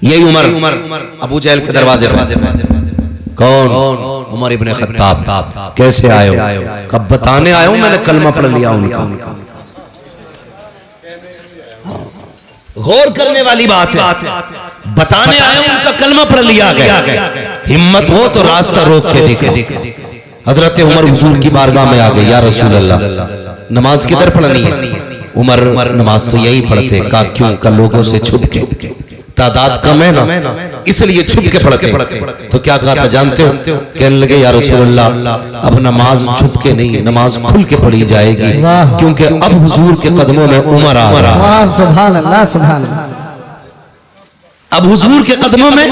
यही उमर अबू जहल के दरवाजे पर। कौन? उमर इब्ने खत्ताब। कैसे आए हो? कब बताने आया हूं मैंने कलमा पढ़ लिया उनका। गौर करने वाली बात है, बताने आया हूं उनका कलमा पढ़ लिया गया। हिम्मत हो तो रास्ता रोक के देखो। हजरत उमर हुजूर की बारगाह में आ गए, या रसूल अल्लाह नमाज किधर पढ़नी है? उमर नमाज तो यही पढ़ते। कहा क्यों? का लोगों से छुप के, तादाद कम है ना इसलिए छुप के पढ़ते। तो क्या कहा था जानते हो? कहने लगे या रसूल अल्लाह अब नमाज छुप के नहीं, नमाज खुल के पढ़ी जाएगी, क्योंकि अब हुजूर के कदमों में उमर आ रहा है। सुभान अल्लाह, सुभान अल्लाह। अब हुजूर के कदमों में,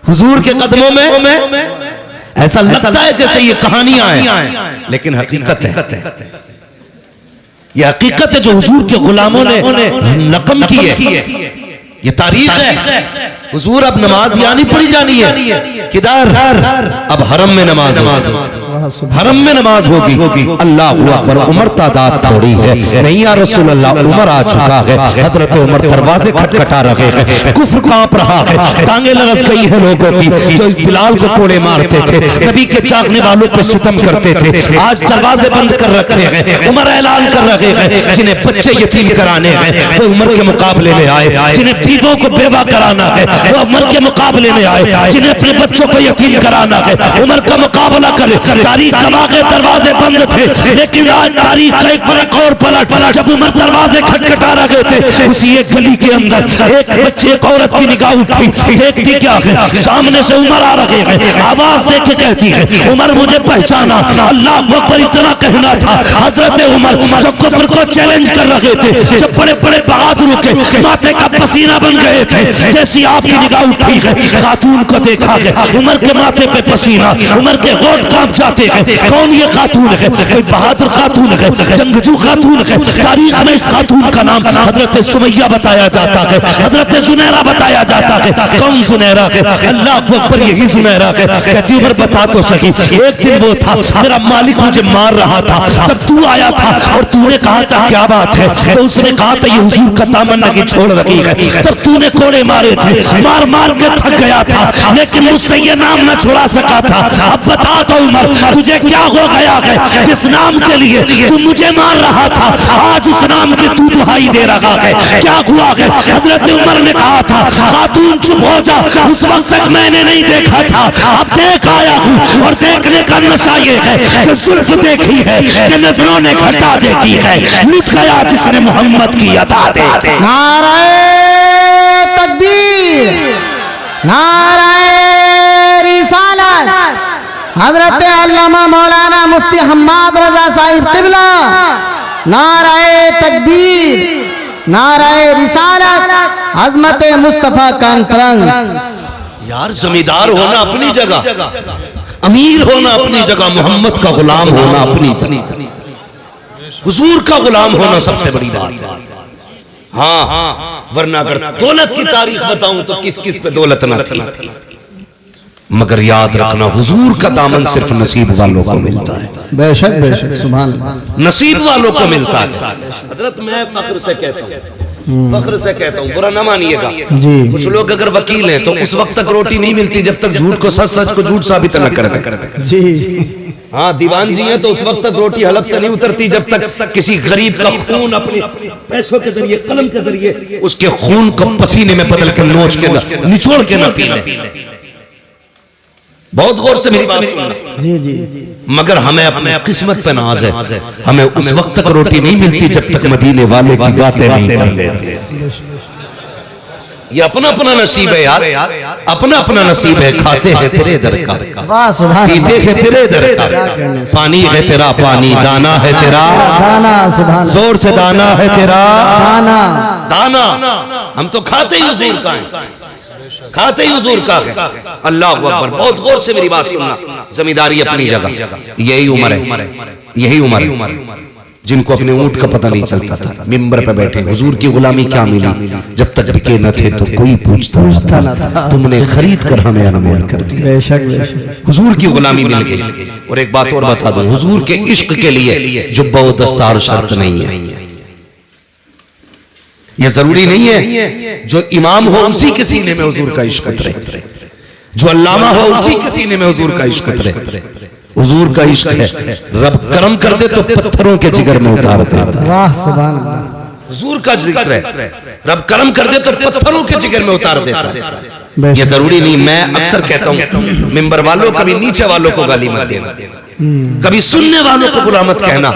हुजूर के कदमों में ऐसा लगता है जैसे ये कहानियां हैं, लेकिन हकीकत है। ये हकीकत है जो हुजूर के गुलामों ने नकम की है। ये तारीख है। हुजूर अब नमाज यहाँ नहीं पढ़ी जानी है, किधर? अब हरम में नमाज, हरम में नमाज होगी। अल्लाह अकबर। उमर तादाद थोड़ी है नहीं या रसूल अल्लाह, उमर आ चुका है। हजरत उमर दरवाजे खटखटा रहे हैं, कुफ्र कांप रहा है, टांगे लरस गई है लोगों की जो बिलाल को कोड़े मारते थे, नबी के चाहने वालों पे सितम करते थे। आज दरवाजे बंद कर रखे हैं। उमर ऐलान कर रहे हैं जिन्हें बच्चे यतीम कराने हैं वो उमर के मुकाबले में आए, जिन्हें बीवों को बेवा कराना है वो उमर के मुकाबले में आए, जिन्हें अपने बच्चों को यतीम कराना है उमर का मुकाबला करे। तारीख गवाह के दरवाजे बंद थे, लेकिन आज तारीख का एक फर्क और पलट। जब उमर दरवाजे खटखटा रहे थे, उसी एक गली के अंदर एक बच्चे एक औरत की निगाह उठी, देखती क्या है सामने से उमर आ रहे हैं, आवाज देख के कहती है उमर मुझे पहचाना। अल्लाह अकबर इतना कहना था। हजरत उमर जो कुफ्र को चैलेंज कर रहे थे, जब बड़े बड़े बहादुर के माथे का पसीना बन गए थे, जैसी आपकी निगाह उठी है खातून को देखा है, उमर के माथे पे पसीना, उमर के होंठ कांप जाते हैं। कौन ये खातून है? कोई बहादुर खातून है, जंगजू खातून है। तारीख में इस खातून का नाम हजरत सुमैया बताया जाता है, हजरत सुनैरा बताया जाता है। कौन सुनैरा है? अल्लाह अकबर, यही सुनैरा है। कहती उमर बता तो सही। एक दिन वो था मेरा मालिक मुझे मार रहा था, तब तू आया था और तूने कहा था क्या बात है? तो उसने कहा था ये हुजूर का दामन नहीं छोड़ रखी है। तब तूने कोड़े मारे थे, मार मार के थक गया था, लेकिन मुझसे ये नाम न छुड़ा सका था। अब बता तो उमर तुझे क्या हो गया है जिस नाम के लिए तू मुझे मार रहा था, आज उस नाम की तू दुहाई दे रहा है? क्या हुआ है? हजरत उमर ने कहा था खातून चुप हो जा, उस वक्त तक मैंने नहीं देखा था, अब देख आया हूँ। और देखने का नशा ये है कि जुल्फ देखी है कि नजरों ने घटा देखी है, लुट गया जिसने मोहम्मद की अदा देखी। नाराए तकबीर, नाराए रिसालत। हजरत अल्लामा मौलाना मुफ्ती हम्माद रजा साहिब किबला। नाराए तकबीर, नाराए रिसालत, अजमत मुस्तफा कॉन्फ्रेंस। यार जमींदार होना अपनी जगह, अमीर होना अपनी जगह, मोहम्मद का गुलाम होना अपनी जगह, हुजूर का गुलाम होना सबसे बड़ी बात है। हाँ, वरना अगर दौलत की तारीख बताऊं तो किस किस पे दौलत ना थी, मगर याद रखना हुजूर का दामन सिर्फ नसीब वालों को मिलता है। बेशक बेशक, सुभान अल्लाह, नसीब वालों को मिलता है। हजरत मैं फख्र से कहता हूँ, फख्र से कहता हूँ, बुरा ना मानिएगा जी। कुछ लोग अगर वकील हैं तो उस वक्त तक रोटी नहीं मिलती जब तक झूठ को सच, सच को झूठ साबित न कर दे जी। हाँ, दीवान जी हैं तो उस वक्त तक रोटी हलक से नहीं उतरती जब तक किसी गरीब का खून अपने पैसों के जरिए, कलम के जरिए उसके खून को पसीने में बदल के नोच के निचोड़ के न पी ले। बहुत गौर से मेरी बात सुनना जी जी। मगर हमें अपने किस्मत पे नाज है, हमें उस वक्त तक रोटी नहीं मिलती जब तक मदीने वाले की बातें नहीं कर लेते। ये अपना अपना नसीब है यार, अपना अपना नसीब है। खाते हैं तेरे दर का, पीते हैं तेरे दर का, पानी है तेरा पानी, दाना है तेरा दाना, सुभान, जोर से दाना है तेरा दाना, दाना। हम तो खाते ही हुजूर का है, खाते ही हुजूर का है। अल्लाह अकबर। बहुत गौर से मेरी बात सुनना, जमींदारी अपनी जगह, यही उम्र है, यही उम्र है जिनको अपने ऊंट का पता नहीं चलता था, मिंबर पे बैठे हुजूर की गुलामी क्या मिली, जब तक बिके न थे तो कोई पूछता न था, तुमने खरीद कर हमें अनमोल कर दिया। बेशक बेशक, हुजूर की गुलामी मिल गई। और एक बात और बता दूं, हुजूर के इश्क के लिए जुब्बा व दस्तार शर्त नहीं है। ये जरूरी नहीं है जो इमाम हो उसी के सीने में हुजूर का इश्क उतरे, जो अल्लामा हो उसी के सीने में हुजूर का इश्क उतरे। हुजूर का इश्क है, रब करम कर दे तो पत्थरों के जिगर में उतार देता। वाह सुभान अल्लाह। हुजूर का जिक्र है, रब करम कर दे तो पत्थरों के जिगर में उतार देता है। ये जरूरी नहीं, मैं अक्सर कहता हूं मिंबर वालों कभी नीचे वालों को गाली मत देना, कभी सुनने वालों को बुरा मत कहना।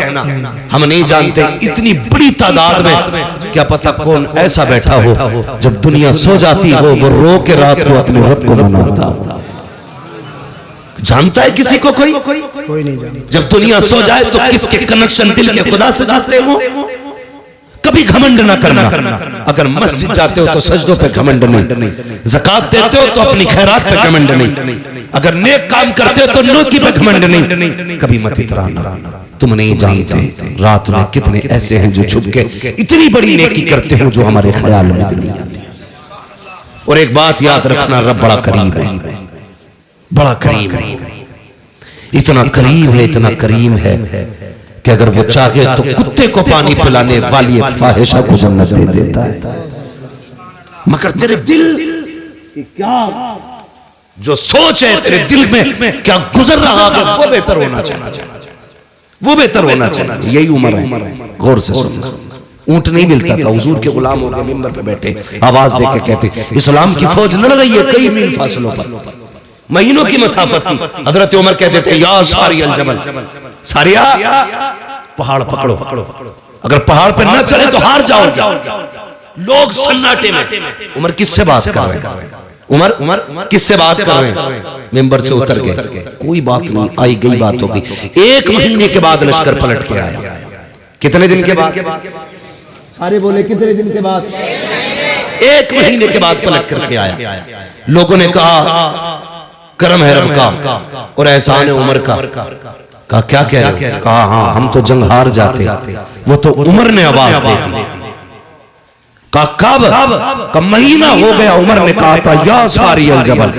हम नहीं जानते इतनी बड़ी तादाद में क्या पता कौन ऐसा बैठा हो जब दुनिया सो जाती हो वो रो के रात को अपने रब को मनाता। जानता है किसी को कोई नहीं जानता। जब दुनिया सो जाए तो किसके कनेक्शन दिल के खुदा से जुड़ते हो। कभी घमंड ना करना। अगर मस्जिद जाते हो तो सजदों पे घमंड नहीं, ज़कात देते हो तो अपनी खैरात पे घमंड नहीं, अगर नेक काम करते हो तो नेकी पे घमंड नहीं। कभी मत इतराना, तुम नहीं जानते रात में कितने ऐसे हैं जो छुप के इतनी बड़ी नेकी करते हो जो हमारे ख्याल में भी नहीं आती। और एक बात याद रखना, रब बड़ा करीब है, बड़ा करीब है, इतना करीब है, इतना करीम है कि अगर वो चाहे तो कुत्ते को पानी पिलाने वाली एक फाहिशा को जन्नत दे देता है। मगर तेरे दिल की क्या जो सोच है, तेरे दिल में क्या गुजर रहा है, वो बेहतर होना चाहिए, वो बेहतर होना चाहिए। यही उम्र है, गौर से सुनना। ऊंट नहीं मिलता था, हुजूर के गुलाम होकर मिंबर पे बैठे आवाज दे के कहते इस्लाम की फौज लड़ रही है कई मील फासलों पर, महीनों की मसाफत थी। हजरत उमर कहते थे या सारी अल जबल, सारिया पहाड़ पकड़ो, अगर पहाड़ पे न चढ़े तो हार जाओगे। लोग सन्नाटे में, उमर किससे बात कर रहे हैं, उमर किससे बात कर रहे हैं। मिंबर से उतर गए, कोई बात नहीं, आई गई बात हो गई। 1 महीने के बाद लश्कर पलट के आया। कितने दिन के बाद? सारे बोले कितने दिन के बाद? 1 महीने के बाद पलट करके आया। लोगों ने कहा करम है रब का और एहसान है उमर का। कहा क्या कह रहे हो? कहा हाँ हम तो जंग हार जाते, वो तो उमर ने आवाज दे दी। कहा कब? का महीना हो गया। उमर ने कहा था या सारी अल जबल,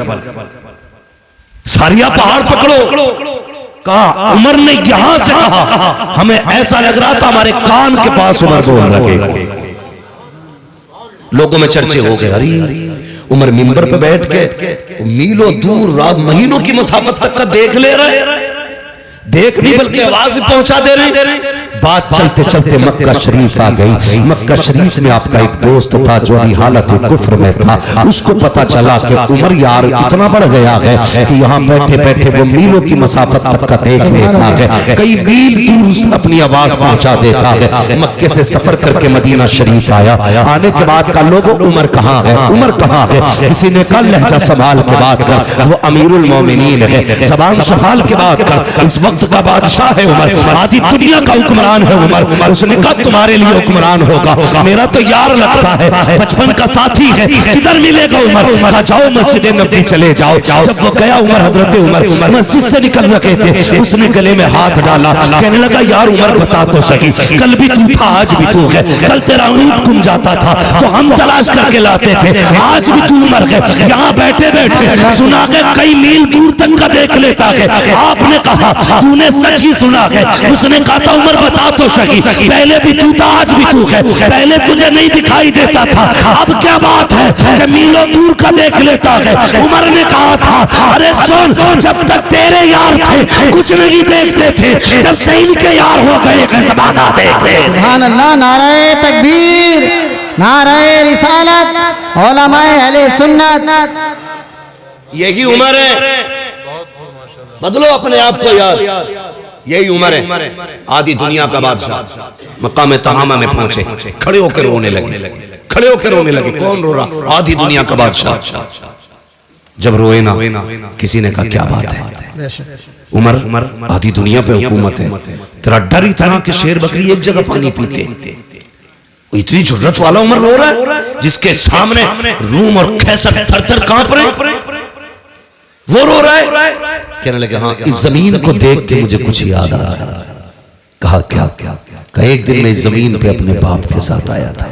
सारिया पहाड़ पकड़ो। कहा उमर ने यहां से कहा, हमें ऐसा लग रहा था हमारे कान के पास उमर बोल रहे। लोगों में चर्चे हो गए, अरे उमर मिंबर पे बैठ के मीलों दूर रात महीनों की मुसाफत तक का देख ले रहे, देख नहीं बल्कि आवाज भी पहुंचा दे रहे। बात चलते चलते मक्का शरीफ आ गई। मक्का शरीफ में आपका एक दोस्त था जो अभी हालत कुफ्र में था। उसको पता चला कि उमर यार इतना बढ़ गया है कि यहाँ बैठे बैठे वो मीलों की मसाफत तक का देख लेता है, कई मील दूर अपनी आवाज पहुंचा देता है। मक्के से सफर करके मदीना शरीफ आया। आने के बाद का लोगों उमर कहाँ है, उमर कहाँ है? किसी ने कहा लहजा संभाल के बात कर, वो अमीरुल मोमिनीन है, जबान संभाल के बात कर, इस वक्त का बादशाह है उमर, आधी दुनिया का हुक्मरान है उमर। उसने कहा तुम्हारे लिए हुक्मरान होगा, मेरा तो यार लगता है, बचपन का साथी है, किधर मिलेगा उमर? कहा जाओ मस्जिद नबी चले जाओ। जब वो गया उमर, हजरत उमर मस्जिद से निकल रहे थे, उसने गले में हाथ डाला, कहने लगा यार उमर बता तो सही, कल भी तू था आज भी तू है, कल तेरा ऊंट गुम जाता था तो हम तलाश करके लाते थे, आज भी तू मर गए, यहाँ बैठे बैठे सुना के कई मील दूर तक का देख लेता है। आपने कहा तूने सच ही सुना है। उसने कहा था उमर बता तो सही, पहले भी तू था आज भी तू है, पहले तुझे नहीं दिखाई देता था, अब क्या बात है कि मीलों दूर का देख लेता है। उमर ने कहा था अरे सुन, जब तक तेरे यार थे कुछ नहीं देखते थे, जब से इनके यार हो गए जमाना देखे। सुभान अल्लाह, नाराए तकबीर, नाराए रिसालत, उलमाए अहले सुन्नत। यही उम्र है, बदलो अपने आप को यार, यही उम्र है। आधी दुनिया का बादशाह मकाम तहामा में पहुंचे, खड़े होकर रोने लगे, खड़े होकर रोने लगे। कौन रो रहा? आधी दुनिया का बादशाह। जब रोए ना, किसी ने कहा क्या बात है उमर, आधी दुनिया पे हुकूमत है, तेरा डर इतना कि शेर बकरी एक जगह पानी पीते, इतनी जुर्रत वाला उमर रो रहा है जिसके सामने रूम और कैसर थर थर कांप रहे, वो रो रहा है। कहने लगे हाँ इस जमीन को देख के मुझे कुछ याद आ रहा है। कहा क्या? कहा एक दिन मैं इस जमीन पे अपने बाप के साथ आया था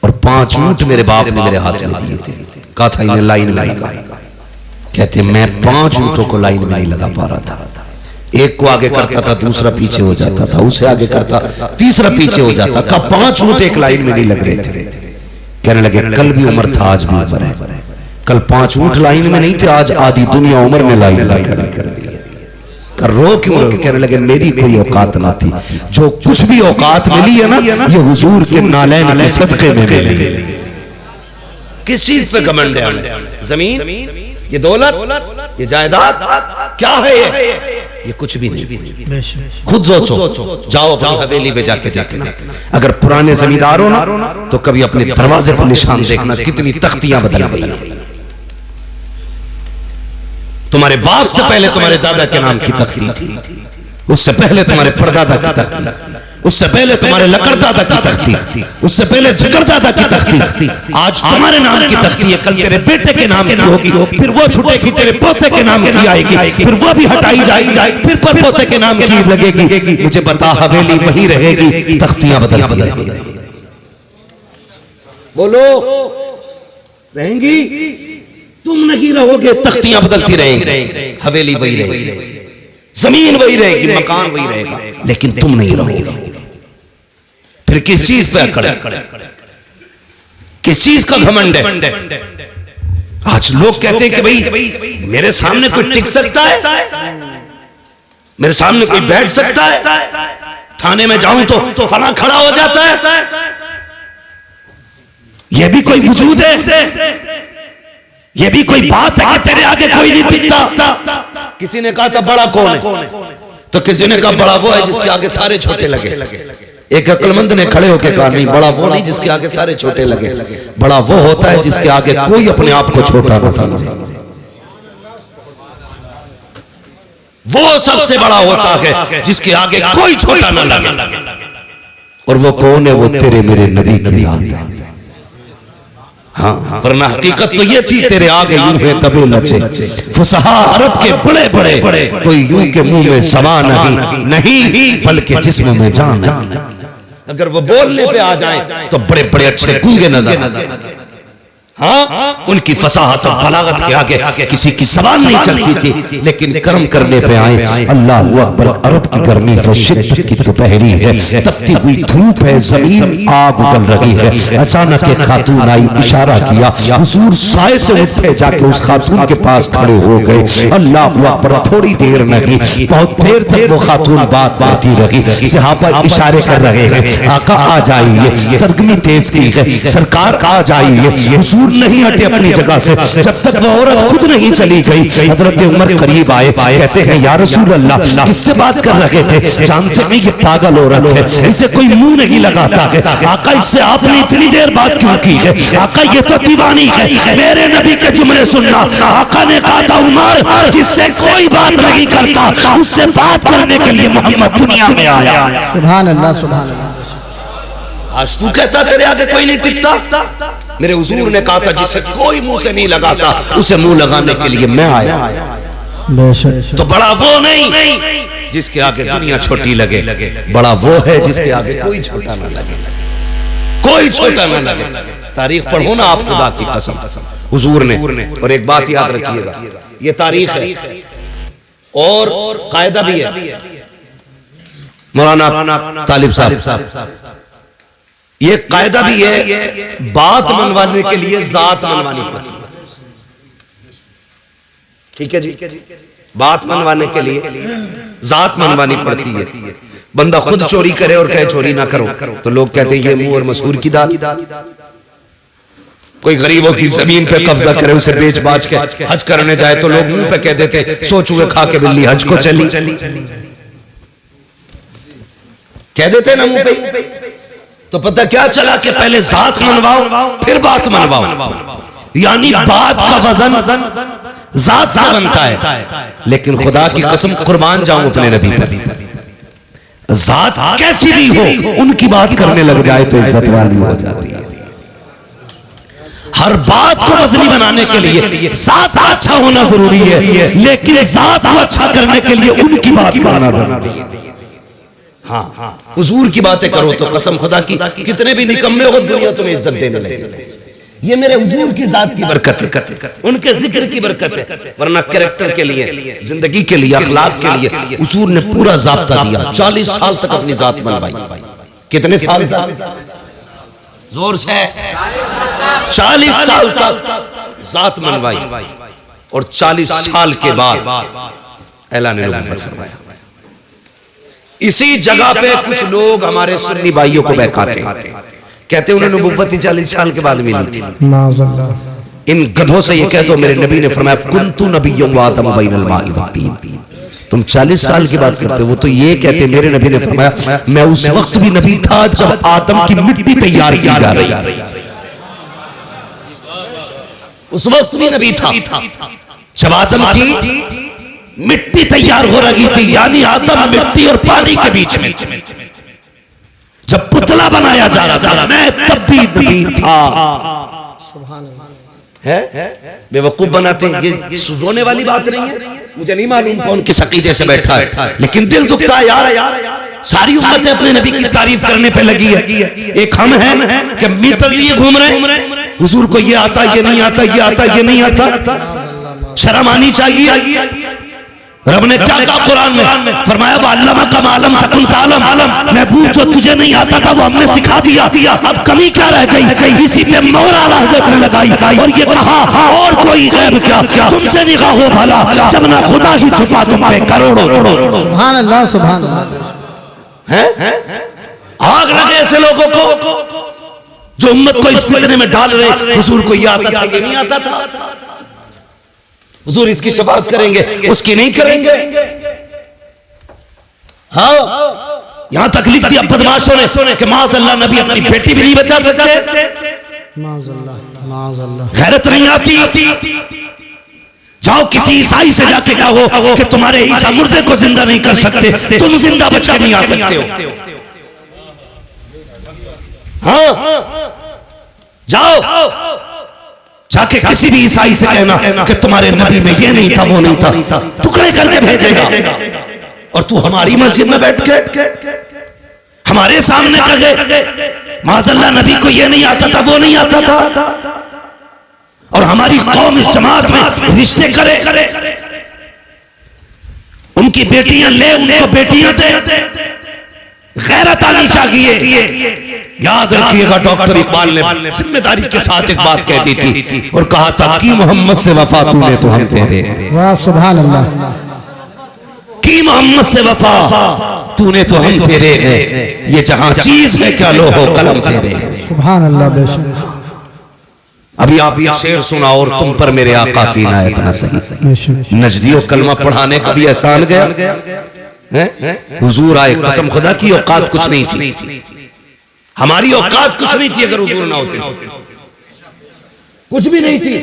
और 5 ऊंट मेरे बाप ने मेरे हाथ में दिए थे। कहा था इन्हें लाइन में लगा। कहते मैं 5 ऊंटों को लाइन में नहीं लगा पा रहा था, एक को आगे करता था, दूसरा पीछे हो जाता था, उसे आगे करता, तीसरा पीछे हो जाता। कब 5 ऊंट एक लाइन में नहीं लग रहे थे। कहने लगे कल भी उम्र था, आज भी उम्र है। कल 5 ऊंट लाइन में नहीं थे, आज आधी दुनिया उम्र में लाइन में खड़ी कर दी। कर रो क्यों रहे? कहने लगे मेरी कोई औकात ना थी, जो कुछ भी औकात मिली है ना, ये हुजूर के नालैन के सदके में मिली। किस चीज पे घमंड है हमें? जमीन, ये दौलत, ये जायदाद, क्या है ये कुछ भी नहीं। खुद सोचो, जाओ अपनी हवेली पे जाके देखना। अगर पुराने जमींदार हो ना, तो कभी अपने दरवाजे पर निशान देखना, कितनी तख्तियां बदल गई हैं। तुम्हारे बाप से पहले तुम्हारे दादा के नाम की तख्ती थी, उससे पहले तुम्हारे परदादा की तख्ती, उससे पहले तुम्हारे लकड़दादा की तख्ती, उससे पहले झगड़दादा की तख्ती। आज तुम्हारे नाम की तख्ती है, कल तेरे बेटे के नाम की होगी, फिर वो छूटेगी, तेरे पोते के नाम की आएगी, फिर वो भी हटाई जाएगी, फिर पर पोते के नाम की लगेगी। मुझे बता, हवेली वही रहेगी, तख्तियां बदलती रहेंगी। बोलो, रहेंगी? तुम नहीं रहोगे, तख्तियां बदलती रहेंगी, हवेली वही रहेगी, जमीन वही रहेगी, मकान वही रहेगा, लेकिन तुम नहीं रहोगे। फिर किस चीज पे अकड़ है? किस चीज का घमंड है? आज लोग कहते हैं कि भाई मेरे सामने कोई टिक सकता है, मेरे सामने कोई बैठ सकता है, थाने में जाऊं तो फला खड़ा हो जाता है। यह भी कोई वजूद है? ये भी कोई बात है कि तेरे आगे कोई नहीं टिकता? किसी ने कहा था बड़ा कौन है, तो किसी ने कहा बड़ा वो है जिसके आगे सारे छोटे लगे। एक अक्लमंद ने खड़े होकर कहा नहीं, बड़ा वो नहीं जिसके आगे सारे छोटे लगे, बड़ा वो होता है जिसके आगे कोई अपने आप को छोटा ना समझे। वो सबसे बड़ा होता है जिसके आगे कोई छोटा ना लगे। और वो कौन है? वो तेरे मेरे नबी की जात है। हाँ, वरना हकीकत तो ये थी, तेरे आगे यूं है तबे लचे फुसहा अरब के बड़े बड़े, कोई यूं के मुंह में सवा नहीं बल्कि जिस्म में जान है। अगर वो बोलने पे आ जाए तो बड़े बड़े अच्छे गूंगे नजर आते हैं। हाँ, उनकी फसाहत और बलागत के आगे किसी की जबान नहीं चलती थी, लेकिन कर्म करने पे आए। अल्लाह अकबर, अरब की गर्मी है, शिद्दत की दोपहरी है, तपती हुई धूप है, जमीन आग उगल रही है। अचानक एक खातून आई, इशारा किया, हुजूर साए से उठे, जाके उस खातून के पास खड़े हो गए। अल्लाह अकबर, थोड़ी देर नहीं, बहुत देर तक वो खातून बात करती रही। सहाबा इशारे कर रहे हैं, आका आ जाइए, तरगमी तेज की है, सरकार आ जाइए। नहीं हटे अपनी जगह से जब तक वह औरत खुद नहीं चली गई। हजरत उमर करीब आए, कहते हैं या रसूल अल्लाह, किससे बात कर रहे थे? जानते हैं ये पागल औरत है, इसे कोई मुंह नहीं लगाता है। आका, इससे आपने इतनी देर बात क्यों की है? आका, ये तो दीवानी है, मेरे नबी के जुमले सुनना। आका ने कहा था, उमर जिससे कोई बात नहीं करता, उससे बात करने के लिए मोहम्मद दुनिया में आया। सुभान अल्लाह, सुभान अल्लाह। आज तू कहता तेरे आगे कोई नहीं टिकता? मेरे हुजूर ने कहा था, जिसे कोई मुंह से नहीं लगाता, उसे मुंह लगाने के लिए मैं आया। तो बड़ा वो नहीं जिसके आगे दुनिया छोटी लगे, बड़ा वो है जिसके आगे कोई छोटा ना लगे, कोई छोटा ना लगे। तारीख पढ़ो ना आप, खुदा की कसम हुजूर ने। और एक बात याद रखिएगा, ये तारीख है और कायदा भी है। मौलाना तालिब साहब, ये कायदा भी है, बात मनवाने के लिए जात मनवानी पड़ती है। ठीक है जी, बात मनवाने के लिए जात मनवानी पड़ती है। बंदा खुद चोरी करे और कहे चोरी ना करो, तो लोग कहते हैं ये मुंह और मसूर की दाल। कोई गरीबों की जमीन पे कब्जा करे, उसे बेच बाच के हज करने जाए, तो लोग मुंह पे कह देते सो चूहे खा के बिल्ली हज को चली, कह देते ना मुंह पे। तो पता क्या चला कि पहले जात मनवाओ फिर बात मनवाओ, यानी बात का वजन जात से बनता है। लेकिन खुदा की कसम कुर्बान जाऊं अपने नबी पर, जात कैसी भी हो, उनकी बात करने लग जाए तो इज्जत वाली हो जाती है। हर बात को वजनी बनाने के लिए जात अच्छा होना जरूरी है, लेकिन जात को अच्छा करने के लिए उनकी बात करना जरूरी है। हाँ, हुजूर की बातें करो तो कसम खुदा की कितने भी निकम्मे हो दुनिया तुम्हें इज्जत देने लगे, ये मेरे हुजूर की जात की बरकत है, उनके जिक्र की बरकत है। वरना कैरेक्टर के लिए, जिंदगी के लिए, अखलाक के लिए हुजूर ने पूरा ज़ाब्ता दिया। 40 साल तक अपनी जात मनवाई। कितने साल तक? जोर से 40 साल तक जात मनवाई और 40 साल के बाद ऐलान नबुव्वत फरमाया। इसी जगह पे कुछ लोग हमारे सुन्नी भाइयों को बहकाते हैं, कहते हैं उन्हें नबुव्वत 40 साल के बाद मिली थी। इन गधों से ये कह दो मेरे नबी ने फरमाया कुन्तु नबिय्युम व आदम बैनल माइ वत्तीन। तुम 40 साल की बात करते हो, वो तो ये कहते मेरे नबी ने फरमाया मैं उस वक्त भी नबी था जब आदम की मिट्टी तैयार की जा रही थी। उस वक्त भी नबी था जब आदम की मिट्टी तैयार हो रही थी, यानी आदम मिट्टी और पानी के बीच में जब पुतला बनाया जा रहा था, मैं तब भी नबी था। है बेवकूफ बनाते हैं, ये सुनने वाली बात नहीं है। मुझे नहीं मालूम कौन किस अकीदे से बैठा है, लेकिन दिल दुखता है यार। सारी उम्मतें अपने नबी की तारीफ करने पे लगी है, एक हम हैं कि मीटर लिए घूम रहे हैं। हुजूर को ये आता, ये नहीं आता, ये आता, ये नहीं आता। शर्म आनी चाहिए। रब ने क्या कहा कुरान में? फरमाया वअल्लमा का मालम तकुन तालम। महबूब जो तुझे नहीं आता था वो हमने सिखा दिया, अब कमी क्या रह गई? इसी पे मोहर आला हज़रत ने लगाई और ये कहा और कोई गैब क्या तुमसे निगाह हो भला, जब ना खुदा ही छुपा तुम पे करोड़ों। सुभान अल्लाह, सुभान अल्लाह। हैं आग लगे ऐसे लोगों को जो उम्मत को इस फितने में डाल रहे। हुजूर को ये आता था, ये नहीं आता था। हुजूर इसकी शफाअत करेंगे, उसकी नहीं करेंगे। हाँ, यहां तक लिख दिया बदमाशों ने कि माज़अल्लाह नबी अपनी बेटी भी नहीं बचा सकते। माज़अल्लाह, माज़अल्लाह। गैरत नहीं आती। जाओ किसी ईसाई से जाके कहो कि तुम्हारे ईसा मुर्दे को जिंदा नहीं कर सकते, तुम जिंदा बच के नहीं आ सकते हो। हाँ, जाओ जाके किसी भी ईसाई से कहना कि तुम्हारे नबी में ये नहीं था, वो नहीं था, टुकड़े करके भेजेगा। और तू हमारी मस्जिद में बैठ के हमारे सामने कहे माज़अल्लाह नबी को ये नहीं आता था, वो नहीं आता था, और हमारी कौम इस जमात में रिश्ते करे, उनकी बेटियां ले, उनको बेटियां दे। गैरत आनी चाहिए। याद रखिएगा डॉक्टर इकबाल ने जिम्मेदारी के साथ एक बात कह दी थी और कहा था कि मोहम्मद से वफा तूने तो हम तेरे। वाह सुभान अल्लाह। कि मोहम्मद से वफा तूने तो हम तेरे हैं, ये जहां चीज है क्या लोहो कलम तेरे। सुभान अल्लाह। बेशक अभी आप ये शेर सुना और तुम पर मेरे आका की इनायत न सही। नजदियों कलमा पढ़ाने का भी एहसान गया। हुजूर आए, कसम खुदा की औकात कुछ नहीं थी, हमारी औकात कुछ नहीं थी अगर हुजूर ना होते, कुछ भी नहीं थी।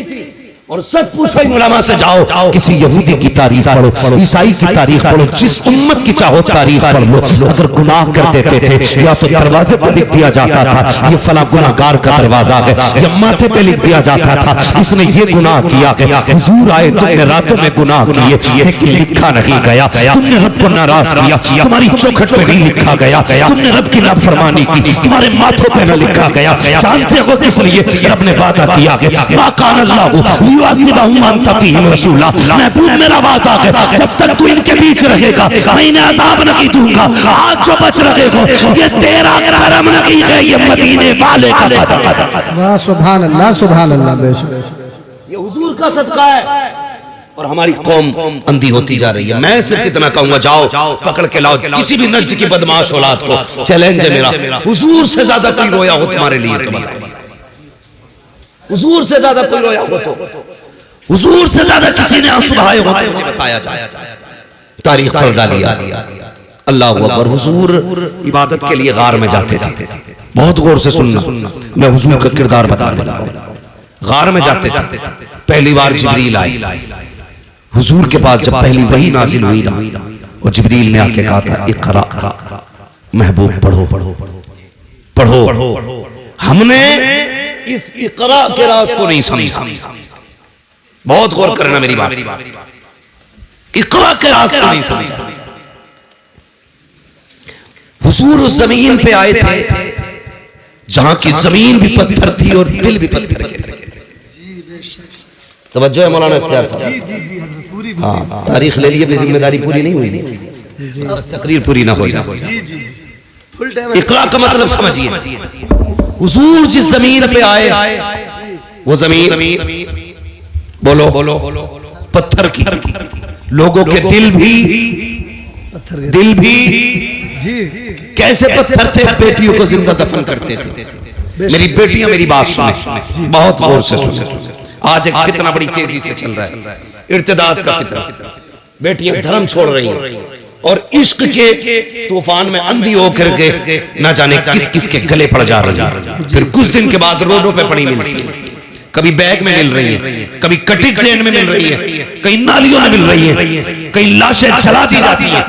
और सच पूछो इन उलमा से, जाओ किसी यहूदी की तारीख पढ़ो, ईसाई की तारीख पढ़ो, जिस उम्मत की चाहो तारीख पढ़ लो। अगर गुनाह कर देते थे या तो दरवाजे पे लिख दिया जाता था ये फला गुनाहगार का दरवाजा है, या माथे पे लिख दिया जाता था इसने ये गुनाह किया है। हुजूर आए, तुमने रातों में गुनाह किए लेकिन लिखा नहीं गया, तुमने रब को नाराज किया, तुम्हारी चौखट पे नहीं लिखा गया, तुमने रब की नाफरमानी की, तुम्हारे माथों पे न लिखा गया। जानते हो किस लिए? रब ने वादा किया है मा कान अल्लाहु महबूब मेरा वादा है जब तक तू इनके बीच रहेगा मैं इन्हें अज़ाब नहीं दूंगा। आज जो बच रहे हो ये तेरा करम नहीं है, ये मदीने वाले का कदम। वाह सुभान अल्लाह, सुभान अल्लाह। बेशक ये हुजूर का सदका है और हमारी कौम अंधी होती जा रही है। मैं सिर्फ इतना कहूंगा, जाओ पकड़ के लाओ किसी भी नस्ल की बदमाश औलाद को। चैलेंज है मेरा, हुजूर से ज्यादा कोई रोया हो तुम्हारे लिए तो बताओ। हुजूर से ज्यादा कोई रोया हो तो, हुजूर से ज्यादा किसी ने आंसू बहाए हो तो मुझे बताया जाए। तारीख पढ़ डालिया। अल्लाह अकबर। हुजूर इबादत के लिए गार में जाते थे। बहुत गौर से सुनना, मैं हुजूर का किरदार बताने लगा। गार में जाते थे, पहली बार जिब्रील आए हुजूर के पास। जब पहली वही नाजिल हुई ना, और जिब्रील ने आके कहा था इक़रा, महबूब पढ़ो पढ़ो। हमने इस इक़रा के राज को नहीं समझा। बहुत गौर करना मेरी बात, इक़रा के राज को नहीं समझा। हुजूर उस जमीन पे आए थे जहां की जमीन भी पत्थर थी और दिल भी पत्थर के थे। तवज्जो है मौलाना इख्तियार साहब। हाँ, तारीख ले लिए भी जिम्मेदारी पूरी नहीं हुई, तकरीर पूरी ना हो जाए। इकरा का मतलब समझिए, हुजूर जिस जमीन पे आए वो जमीन बोलो पत्थर की थी। लोगों के दिल भी कैसे पत्थर थे, बेटियों को जिंदा दफन करते थे। मेरी बेटियां मेरी बात सुने, बहुत गौर से सुने। आज एक फितना बड़ी तेजी से चल रहा है, इर्तिदाद का फितना। बेटियां धर्म छोड़ रही हैं और इश्क के तूफान में अंधी होकर के न जाने किस किस के गले पड़ जा रही है। फिर कुछ दिन के बाद रोडों पे पड़ी मिलती है, कभी बैग में मिल रही है, कभी कटी ट्रेन में मिल रही है, कहीं नालियों में मिल रही है, कहीं लाशें जला दी जाती है,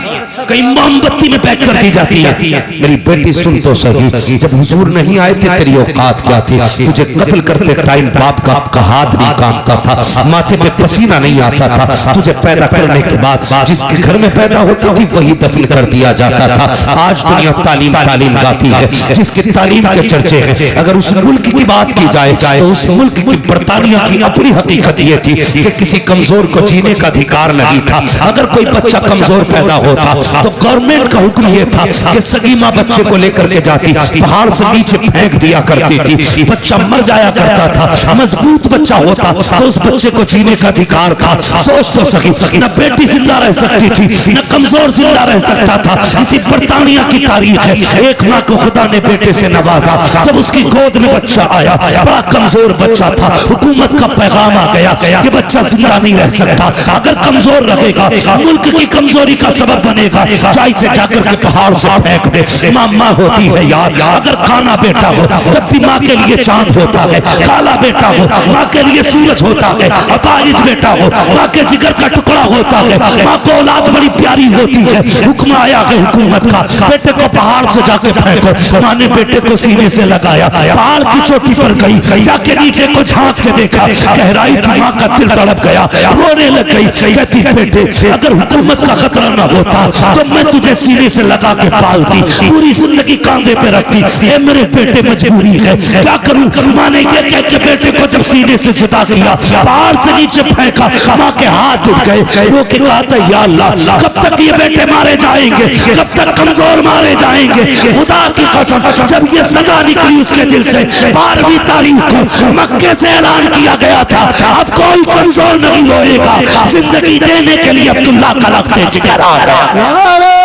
कहीं मोमबत्ती में पैक कर दी जाती है। मेरी बेटी सुन तो सही, जब हुजूर नहीं आए थे तेरी औकात क्या थी? तुझे कत्ल करते टाइम बाप का हाथ नहीं कांपता था, माथे पे पसीना नहीं आता था। तुझे पैदा करने के बाद जिसके घर में पैदा होती थी वही दफन कर दिया जाता था। आज दुनिया तालीम तालीम गाती है, जिसकी तालीम के चर्चे हैं। अगर उस मुल्क की बात की जाए तो उस मुल्क की बर्तानिया की अपनी हकीकत यह थी कि किसी कमजोर को जीने का अधिकार नहीं था। अगर कोई बच्चा कमजोर पैदा होता तो गवर्नमेंट का हुक्म यह था कि सगी मां बच्चे को लेकर के जाती, पहाड़ से नीचे फेंक दिया करती थी। बच्चा मर जाया करता था, मजबूत बच्चा होता तो उस बच्चे को जीने का अधिकार था। सोच तो सकी, न बेटी जिंदा रह सकती थी, न कमजोर जिंदा रह सकता था। इसी बर्तानिया की तारीख है, एक माँ को खुदा ने बेटे से नवाजा। जब उसकी गोद में बच्चा आया, बड़ा कमजोर बच्चा था, हुकूमत का पैगाम आ गया कि बच्चा जिंदा नहीं रह सकता। अगर कमजोर रहेगा मुल्क की कमजोरी का सबब बनेगा। जाई से जाकर के पहाड़ से फेंक दे। माँ होती है यार, अगर काना बेटा हो तब भी माँ के लिए चांद होता है, काला बेटा हो माँ के लिए सूरज होता है, अपाहिज बेटा हो माँ के जिगर का टुकड़ा होता है। माँ को औलाद बड़ी प्यारी होती है। हुक्म आया है हुकूमत का, बेटे को पहाड़ से जाके फेंको। माँ ने बेटे को सीने से लगाया, पहाड़ की चोटी पर गई, जाके नीचे को झांक के देखा, गहराई थी। माँ का दिल तड़प गया, रोने लग गई। कहती बेटे अगर हुकूमत का खतरा ना होता तो मैं तुझे सीने से लगा के पालती, पूरी जिंदगी कांधे पे रखती। ये मेरे बेटे मजबूरी है, क्या करूं? माँ ने ये कह के बेटे को जब सीने से जुदा किया, पहाड़ से नीचे फेंका, माँ के हाथ उठ गए। रो के कहा था या अल्लाह कब तक ये बेटे मारे जाएंगे, कब तक कमजोर मारे जाएंगे? खुदा की कसम जब ये सदा निकली उसके दिल से, 12वीं तारीख को मक्के से ऐलान किया गया था अब कोई कमजोर नहीं होएगा। जिंदगी देने के लिए अब्दुल्ला का लफ्ज़ जिक्र आ गया। नारे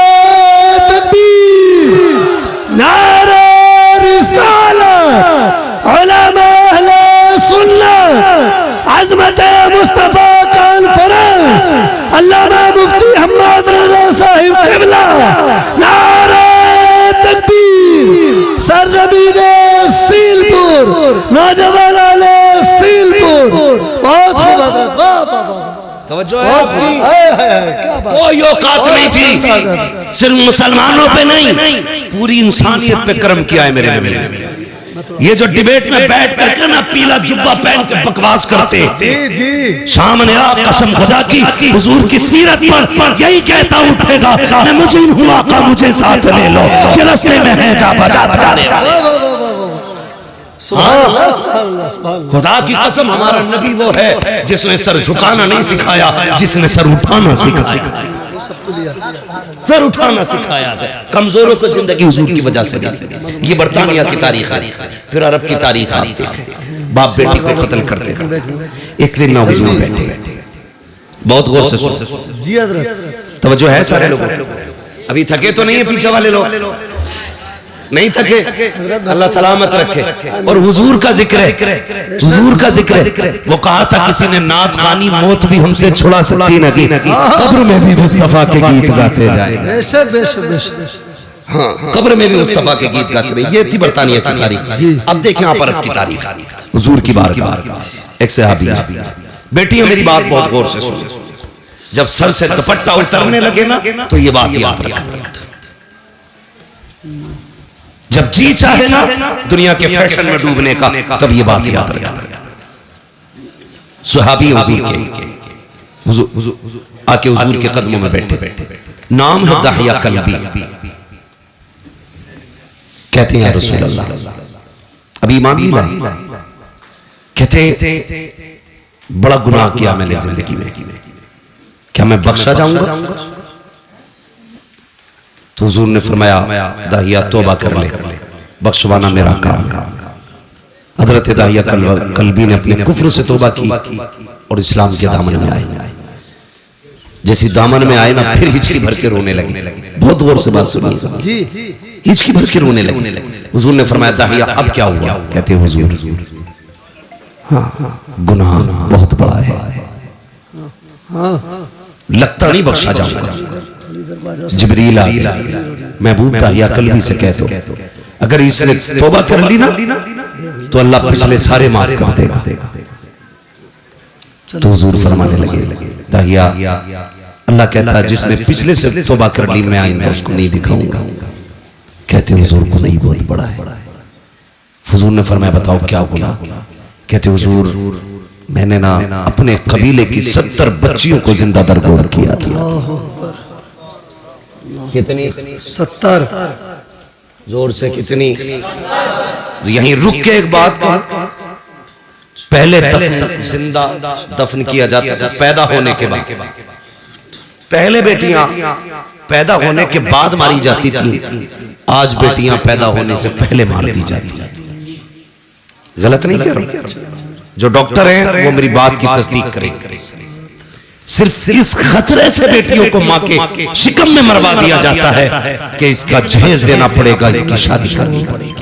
तकबीर, नारे रिसालत, उलमा अहले सुन्नत, अज़मत मुस्तफा कॉन्फ्रेंस, अल्लामा मुफ्ती हम्मद रज़ा साहिब क़िबला। नारे तकबीर, सरज़मीने सीलपुर, नौजवान आले सीलपुर। बहुत खूब हज़रत, वाह वाह वाह। तवज्जो है, कोई औकात नहीं थी, सिर्फ मुसलमानों पे नहीं पूरी इंसानियत पे कर्म किया है मेरे नबी ने। ये जो डिबेट में बैठ करके ना पीला जुब्बा पहन के बकवास करते, सामने आ कसम खुदा की हुजूर की सीरत पर यही कहता उठेगा मैं मुजीब हूँ आका मुझे साथ ले लो, कि रास्ते में है जा बजाता खुदा की कसम। हमारा नबी वो है जिसने सर झुकाना नहीं सिखाया, जिसने सर उठाना सिखाया। सर उठाना सिखाया है। कमजोरों को जिंदगी हुजूर की वजह से दी। ये बर्तानिया की तारीख है। फिर अरब की तारीख आप देखें, बाप बेटी को कत्ल कर देगा। एक दिन ना हुजूर बैठे, बहुत गौर से सुनो जी हज़रत, तवज्जो है सारे लोगों को। अभी थके तो नहीं है पीछे वाले लोग, नहीं थके, अल्लाह सलामत रखे। और हुजूर का जिक्र है, हुजूर का जिक्र है। वो कहा था किसी ने नात खानी मौत भी हमसे छुड़ा सकती नहीं, कब्र में भी मुस्तफा के गीत गाते जाए। बेशक बेशक बेशक, हाँ कब्र में भी मुस्तफा के गीत गाते रहे। ये थी बर्तानिया की तारीख। अब देखें आप अरब की तारीख, हुजूर की बारगाह। एक सहाबी, बेटियां मेरी बात बहुत गौर से सुनो, जब सर से दुपट्टा उतरने लगे ना तो ये बात याद रखना, जब जी चाहे ना दुनिया के फैशन में डूबने का तब ये बात याद रखना। सुहाबी हुजूर आके हुजूर के कदमों में बैठे, नाम है दहिया कल्बी। कहते हैं रसूल अल्लाह अभी ईमान नहीं लाई। कहते बड़ा गुनाह किया मैंने जिंदगी में, क्या मैं बख्शा जाऊंगा? तो हुजूर ने फरमाया दाहिया तौबा कर ले, बख्शवाना मेरा काम है। हजरत दाहिया कल्बी ने अपने कुफ्र से तौबा की और इस्लाम के दामन में आए। जैसे दामन में आए ना, फिर हिचकी भर के रोने लगे। बहुत गौर से बात सुनिए जी, हिचकी भर के रोने लगे। हुजूर ने फरमाया दाहिया अब क्या हुआ? कहते हुजूर गुनाह बहुत बड़ा है, लगता नहीं बख्शा जाऊंगा। जिब्रील आ गया, महबूब दाहिया कल्बी से कह दो अगर इसने तौबा कर ली ना तो अल्लाह पिछले सारे माफ कर देगा। तो हुजूर फरमाने लगे दाहिया, अल्लाह कहता है जिसने पिछले से तौबा कर ली मैं आइंदा उसको नहीं दिखाऊंगा। कहते हुजूर गुनाह ही बहुत बड़ा है। हुजूर ने फरमाया बताओ क्या गुनाह? कहते हुजूर मैंने ना अपने कबीले की 70 बच्चियों को जिंदा दरगोर किया था। कितनी? 70। जोर से कितनी? यहीं रुक के एक बात कहूं, पहले जिंदा दफन किया जाता था पैदा होने के बाद। पहले बेटियां पैदा होने के बाद मारी जाती थी, आज बेटियां पैदा होने से पहले मार दी जाती है। गलत नहीं कह रहा, जो डॉक्टर हैं वो मेरी बात की तस्दीक करेंगे। सिर्फ इस खतरे से बेटियों को मां के शिकम में मरवा दिया जाता है कि इसका जहेज देना पड़ेगा, इसकी शादी करनी पड़ेगी।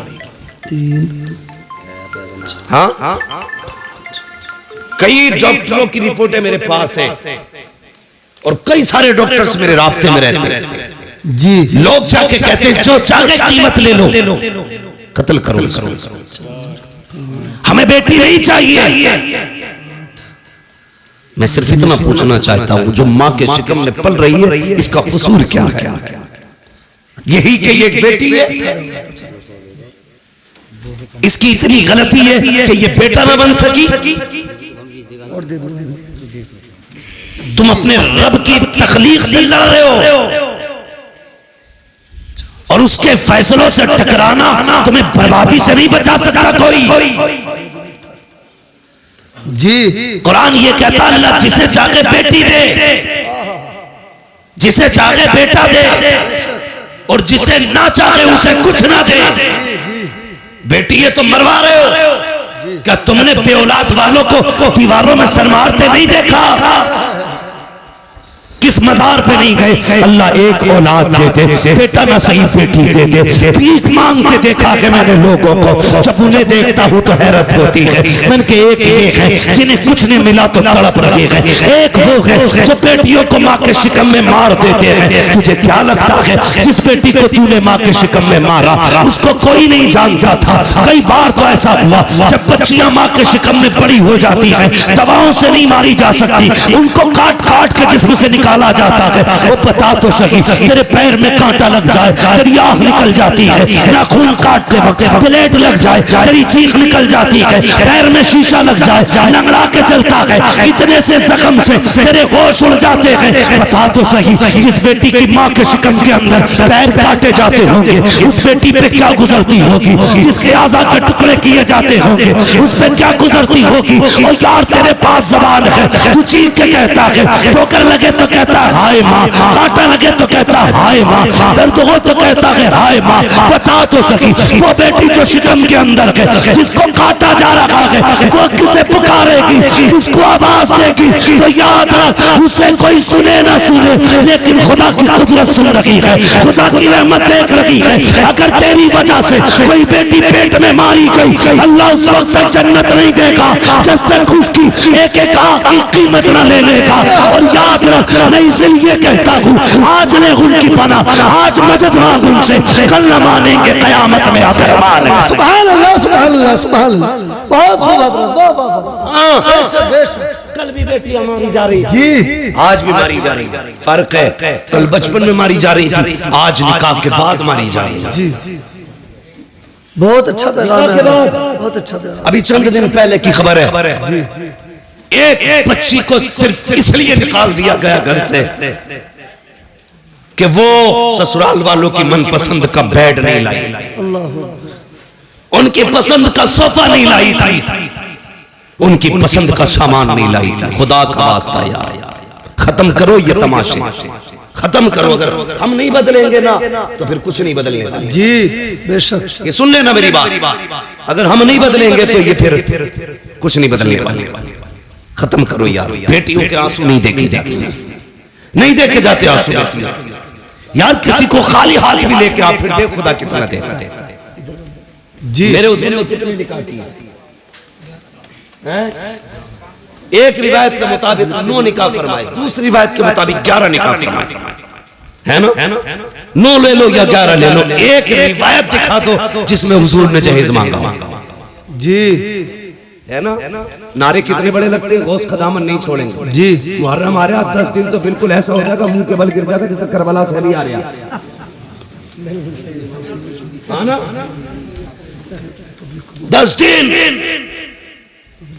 हाँ, कई डॉक्टरों की रिपोर्टें मेरे पास हैं और कई सारे डॉक्टर्स मेरे राब्ते में रहते हैं जी। लोग जाके कहते हैं जो चाहे कीमत ले लो, कत्ल करो इसको, हमें बेटी नहीं चाहिए। मैं सिर्फ इतना पूछना चाहता हूं, जो मां के शिकम में पल रही है इसका कसूर क्या है? यही कि ये एक बेटी है, इसकी इतनी गलती है कि ये बेटा ना बन सकी। तुम अपने रब की तखलीक से लड़ रहे हो और उसके फैसलों से टकराना तुम्हें बर्बादी से नहीं बचा सकता कोई जी। कुरान ये कहता है अल्लाह जिसे चाहे बेटी दे, जिसे चाहे बेटा दे और जिसे ना चाहे उसे कुछ ना दे। बेटी ये तो मरवा रहे हो, क्या तुमने बेऔलाद वालों को दीवारों में सर मारते नहीं देखा? किस मजार पे नहीं गए? अल्लाह एक औलाद दे दे, बेटा ना सही बेटी दे दे। भीख मांगते देखा है मैंने लोगों को, जब उन्हें देखता हूं तो हैरत होती है। मैंने के एक ये है जिन्हें कुछ नहीं मिला तो तड़प रहे हैं, एक वो है जो बेटियों को माँ के शिकम में मार देते हैं। तुझे क्या लगता है जिस बेटी को तूने माँ के शिकम में मारा उसको कोई नहीं जानता था? कई बार तो ऐसा हुआ जब बच्चियां माँ के शिकम में बड़ी हो जाती है, दवाओं से नहीं मारी जा सकती, उनको काट काट के जिस्म से निकाला जाता है। वो बता तो सही, तेरे पैर में कांटा लग जाए, तेरी आंख निकल जाती है, नाखून काटते वक्त ब्लेड लग जाए, तेरी चीख निकल जाती है, पैर में शीशा लग जाए, लंगड़ा के चलता है, इतने से जख्म से तेरे होश उड़ जाते हैं। बता तो सही, जिस बेटी की माँ के शिकम के अंदर पैर काटे जाते होंगे उस बेटी पे क्या गुजरती होगी? जिसके आज़ा के टुकड़े किए जाते होंगे उस पे क्या गुजरती होगी? और यार तेरे पास जबान है, तू चीख के कहता है, ठोकर लगे तो कहता है हाय माँ, कांटा लगे तो कहता है हाय माँ, दर्द हो तो कहता है हाय माँ। बता तो सही, वो बेटी जो शिकम के अंदर है जिसको काटा जा रहा है वो किसे पुकारेगी, किसको आवाज देगी? तो याद रख, उसे कोई सुने ना सुने लेकिन खुदा की कुदरत सुन रही है, खुदा की रहमत देख रही है। अगर तेरी वजह से कोई बेटी पेट में मारी गई, अल्लाह उस वक्त तक जन्नत नहीं देगा जब तक उसकी एक एक आंख की कीमत न ले लेगा। और याद रख, मैं इसलिए कहता हूँ आज ले उनकी पना, आज मदद मांग उनसे, कल न मानेंगे कयामत में आकर मानेंगे। सुभान अल्लाह, सुभान अल्लाह, सुभान अल्लाह। बहुत खूब हजरत, वाह वाह वाह। कल भी बेटियां मारी जा रही थी, आज भी मारी जा रही है। फर्क है, कल बचपन में मारी जा रही थी, आज निकाह के बाद मारी जा रही है जी। बहुत अच्छा पैगाम है, बहुत अच्छा पैगाम। अभी चंद दिन पहले की खबर है जी, एक बच्ची को सिर्फ इसलिए निकाल दिया गया घर से कि वो ससुराल वालों की मनपसंद का बेड नहीं लाई, उनकी पसंद का सोफा नहीं लाई थी, उनकी पसंद का सामान नहीं लाई थी। खुदा का वास्ता यार, खत्म करो ये तमाशे, खत्म करो। अगर हम नहीं बदलेंगे ना तो फिर कुछ नहीं बदलने वाला। जी बेशक, ये सुन लेना मेरी बात, अगर हम नहीं बदलेंगे तो ये फिर कुछ नहीं बदलने वाला। खत्म करो यार, बेटियों के आंसू नहीं देखे जाते, नहीं देखे जाते आंसू बेटियों यार। किसी को खाली हाथ भी लेके आप फिर देख खुदा कितना देता है। जी मेरे हुजूर ने कितनी निकाह की हैं? एक रिवायत के मुताबिक 9 निकाह फरमाए, दूसरी रिवायत के मुताबिक 11 निकाह फरमाए, है ना? 9 ले लो या 11 ले लो, एक रिवायत दिखा दो जिसमें हुजूर ने जहेज मांगा। जी है ना? नारे कितने बड़े लगते हैं, गौस का दामन नहीं छोड़ेंगे। जी मुहर्रम आ रहा 10 दिन तो बिल्कुल ऐसा हो जाएगा, मुंह के बल गिर जाएगा जैसे करबला से अभी आ रहा है ना? 10 दिन।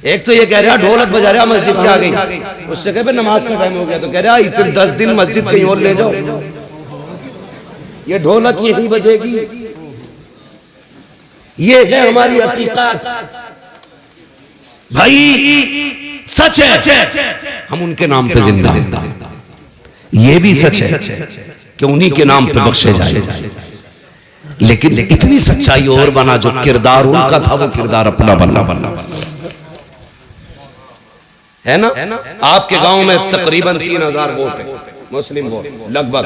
एक तो ये कह रहा ढोलक बजा रहा मस्जिद के आ गई, उससे कह नमाज का टाइम हो गया, तो कह रहा इतने 10 दिन मस्जिद कहीं और ले जाओ, ये ढोलक यही बजेगी। ये है हमारी हकीकत भाई, सच है हम उनके नाम पे जिंदा हैं। ये भी सच है कि उन्हीं के नाम पे बख्शे जाए, लेकिन इतनी सच्चाई और बना जो किरदार उनका था वो किरदार अपना बनना है ना? आपके गांव में तकरीबन 3000 वोट है, मुस्लिम वोट लगभग,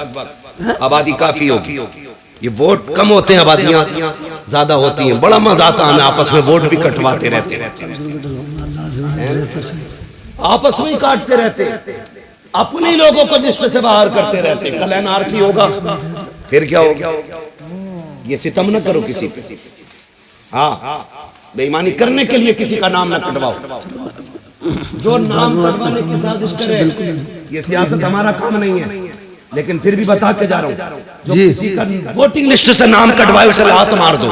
आबादी काफी होगी। ये वोट कम होते हैं, आबादियां ज्यादा होती हैं। बड़ा मजा आता है, हमें आपस में वोट भी कटवाते रहते हैं, आपस में ही काटते रहते हैं, अपने लोगों को लिस्ट से बाहर करते रहते। कल एनआरसी होगा, फिर क्या होगा? ये सितम न करो किसी पे, हाँ बेईमानी करने के लिए किसी का नाम न कटवाओ। जो नाम कटवाने की साजिश करे, ये सियासत हमारा काम नहीं है, लेकिन फिर भी बता के जा रहा हूं, जो किसी का वोटिंग लिस्ट से नाम कटवाए उसे लात मार दो,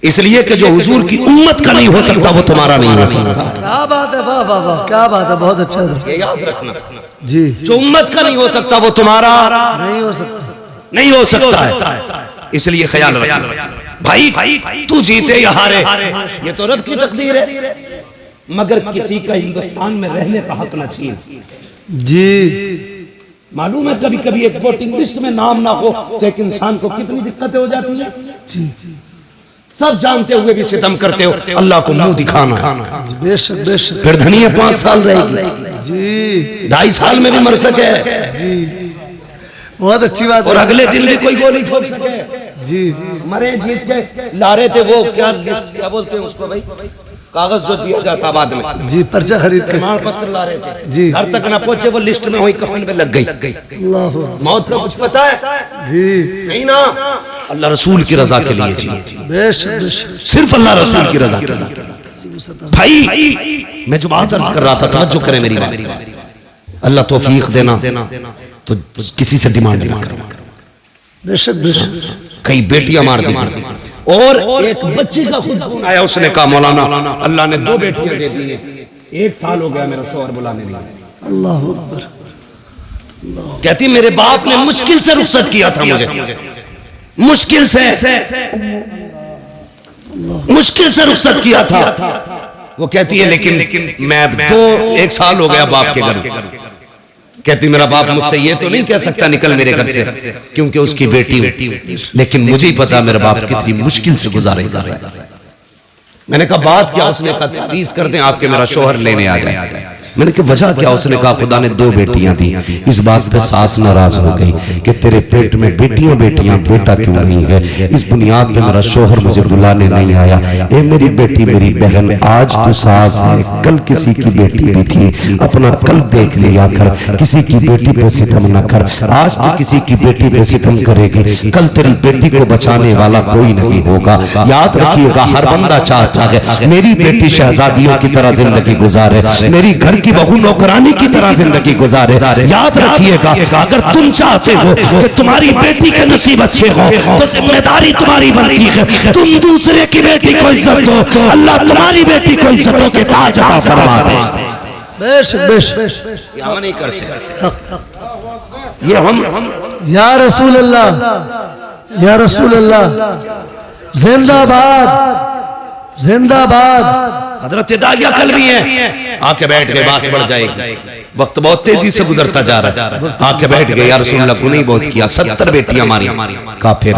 इसलिए कि जो हुजूर की उम्मत का नहीं हो सकता वो तुम्हारा नहीं हो सकता। क्या बात है, वाह वाह वाह, क्या बात है, बहुत अच्छा था। ये याद रखना जी, जो उम्मत का नहीं हो सकता वो तुम्हारा नहीं हो सकता, नहीं हो सकता है, इसलिए ख्याल रखना भाई। तू जीते या हारे ये तो रब की तकदीर है, मगर किसी का हिंदुस्तान में रहने का हक न छीन। जी मालूम है कभी कभी एक वोटिंग लिस्ट में नाम ना हो तो एक इंसान को कितनी दिक्कतें हो जाती हैं। जी सब जानते हुए भी सितम करते हो, अल्लाह को मुंह दिखाना है। बेशक बेशक, फिर धनिया 5 साल रहेगी जी, 2.5 साल में भी मर सके जी, बहुत अच्छी बात और है। अगले दिन भी कोई गोली ठोक सके। जी मरे जीत के ला रहे थे वो क्या लिस्ट, क्या बोलते हैं उसको भाई, कागज जो दिया जाता बाद में, जी, पर्चा खरीद के प्रमाण पत्र ला रहे थे जी, घर तक ना पहुंचे, वो लिस्ट में हुई कफन में लग गई। अल्लाह, मौत का कुछ पता है जी, नहीं ना, अल्लाह रसूल की रजा के लिए जी, बेशक बेशक, सिर्फ अल्लाह रसूल की रजा के लिए। भाई मैं जो बात अर्ज कर रहा था, तवज्जो करें मेरी बात, अल्लाह तौफीक देना तो किसी से डिमांड ना करो। बेशक बेशक, कई बेटियां मार दी, और एक बच्ची का खुद फोन आया, उसने कहा मौलाना अल्लाह ने 2 बेटियां दे दी हैं, 1 साल हो गया मेरा शौहर बुलाने नहीं आया। अल्लाह अकबर, कहती मेरे बाप ने मुश्किल से रुखसत किया था मुझे, मुश्किल से रुखसत किया था। वो कहती है लेकिन मैं 1 साल हो गया बाप के घर। कहती मेरा बाप मुझसे ये तो नहीं कह सकता निकल मेरे घर से, क्योंकि उसकी बेटी है, लेकिन मुझे ही पता मेरा बाप कितनी मुश्किल से गुजारे कर रहा है। मैंने कहा बात क्या? उसने कहा तावीज़ कर दें आपके मेरा शौहर लेने आ जाए। मैंने कहा वजह क्या? उसने कहा खुदा ने 2 बेटियां दी। इस बात पे सास नाराज हो गई कि तेरे पेट में बेटियां बेटियां, बेटा क्यों नहीं है? इस बुनियाद पे मेरा शौहर मुझे बुलाने नहीं आया। ए मेरी बेटी, मेरी बहन, आज तू सास है, कल किसी की बेटी भी थी, अपना कल देख लिया कर, किसी की बेटी पे सितम न कर। आज तू किसी की बेटी पे सितम करेगी, कल तेरी बेटी को बचाने वाला कोई नहीं होगा। याद रखिएगा, हर बंदा चाहता है मेरी बेटी शहजादियों की तरह जिंदगी गुजारे, मेरी घर की बहू नौकरानी की तरह जिंदगी गुजारे। याद रखिएगा, अगर तुम चाहते हो कि तुम्हारी बेटी के नसीब अच्छे हो तो जिम्मेदारी तुम्हारी बनती है तुम दूसरे की बेटी को इज्जत दो, अल्लाह तुम्हारी बेटी को इज्जतों के ताज अता फरमा दे। बेशक बेशक, ये हम नहीं करते, ये हम या रसूल अल्लाह, या रसूल अल्लाह, जिंदाबाद जिंदाबाद। हजरत दाहिया कल भी है, आके बैठ गए, बात बढ़ जाएगी। वक्त बहुत तेजी से गुजरता जा रहा है। आके बैठ गए, या रसूल अल्लाह गुनाह बहुत किया, 70 बेटियां मारी। काफिर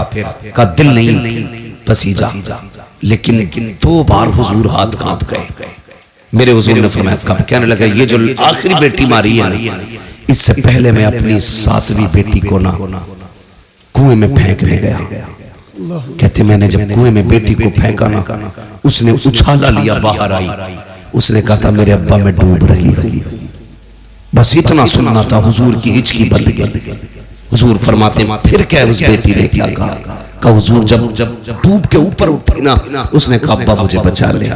का दिल नहीं पसीजा, लेकिन 2 बार हुजूर हाथ कांप गए। मेरे हुजूर ने फरमाया कब? कहने लगा ये जो आखिरी बेटी मारी है ना, इससे पहले मैं अपनी 7वीं बेटी को ना कुएं में फेंकने गया। कहते मैंने जब कुएं में बेटी को फेंका ना, उसने उछाला लिया, बाहर आई। उसने कहा था मेरे अब्बा मैं डूब रही हूं। बस इतना सुनना था, हुजूर की हिचकी बंद गई। हुजूर फरमाते फिर क्या उस बेटी ने क्या कहा? हुजूर जब डूब के ऊपर उठी ना, उसने कहा अब्बा मुझे बचा ले,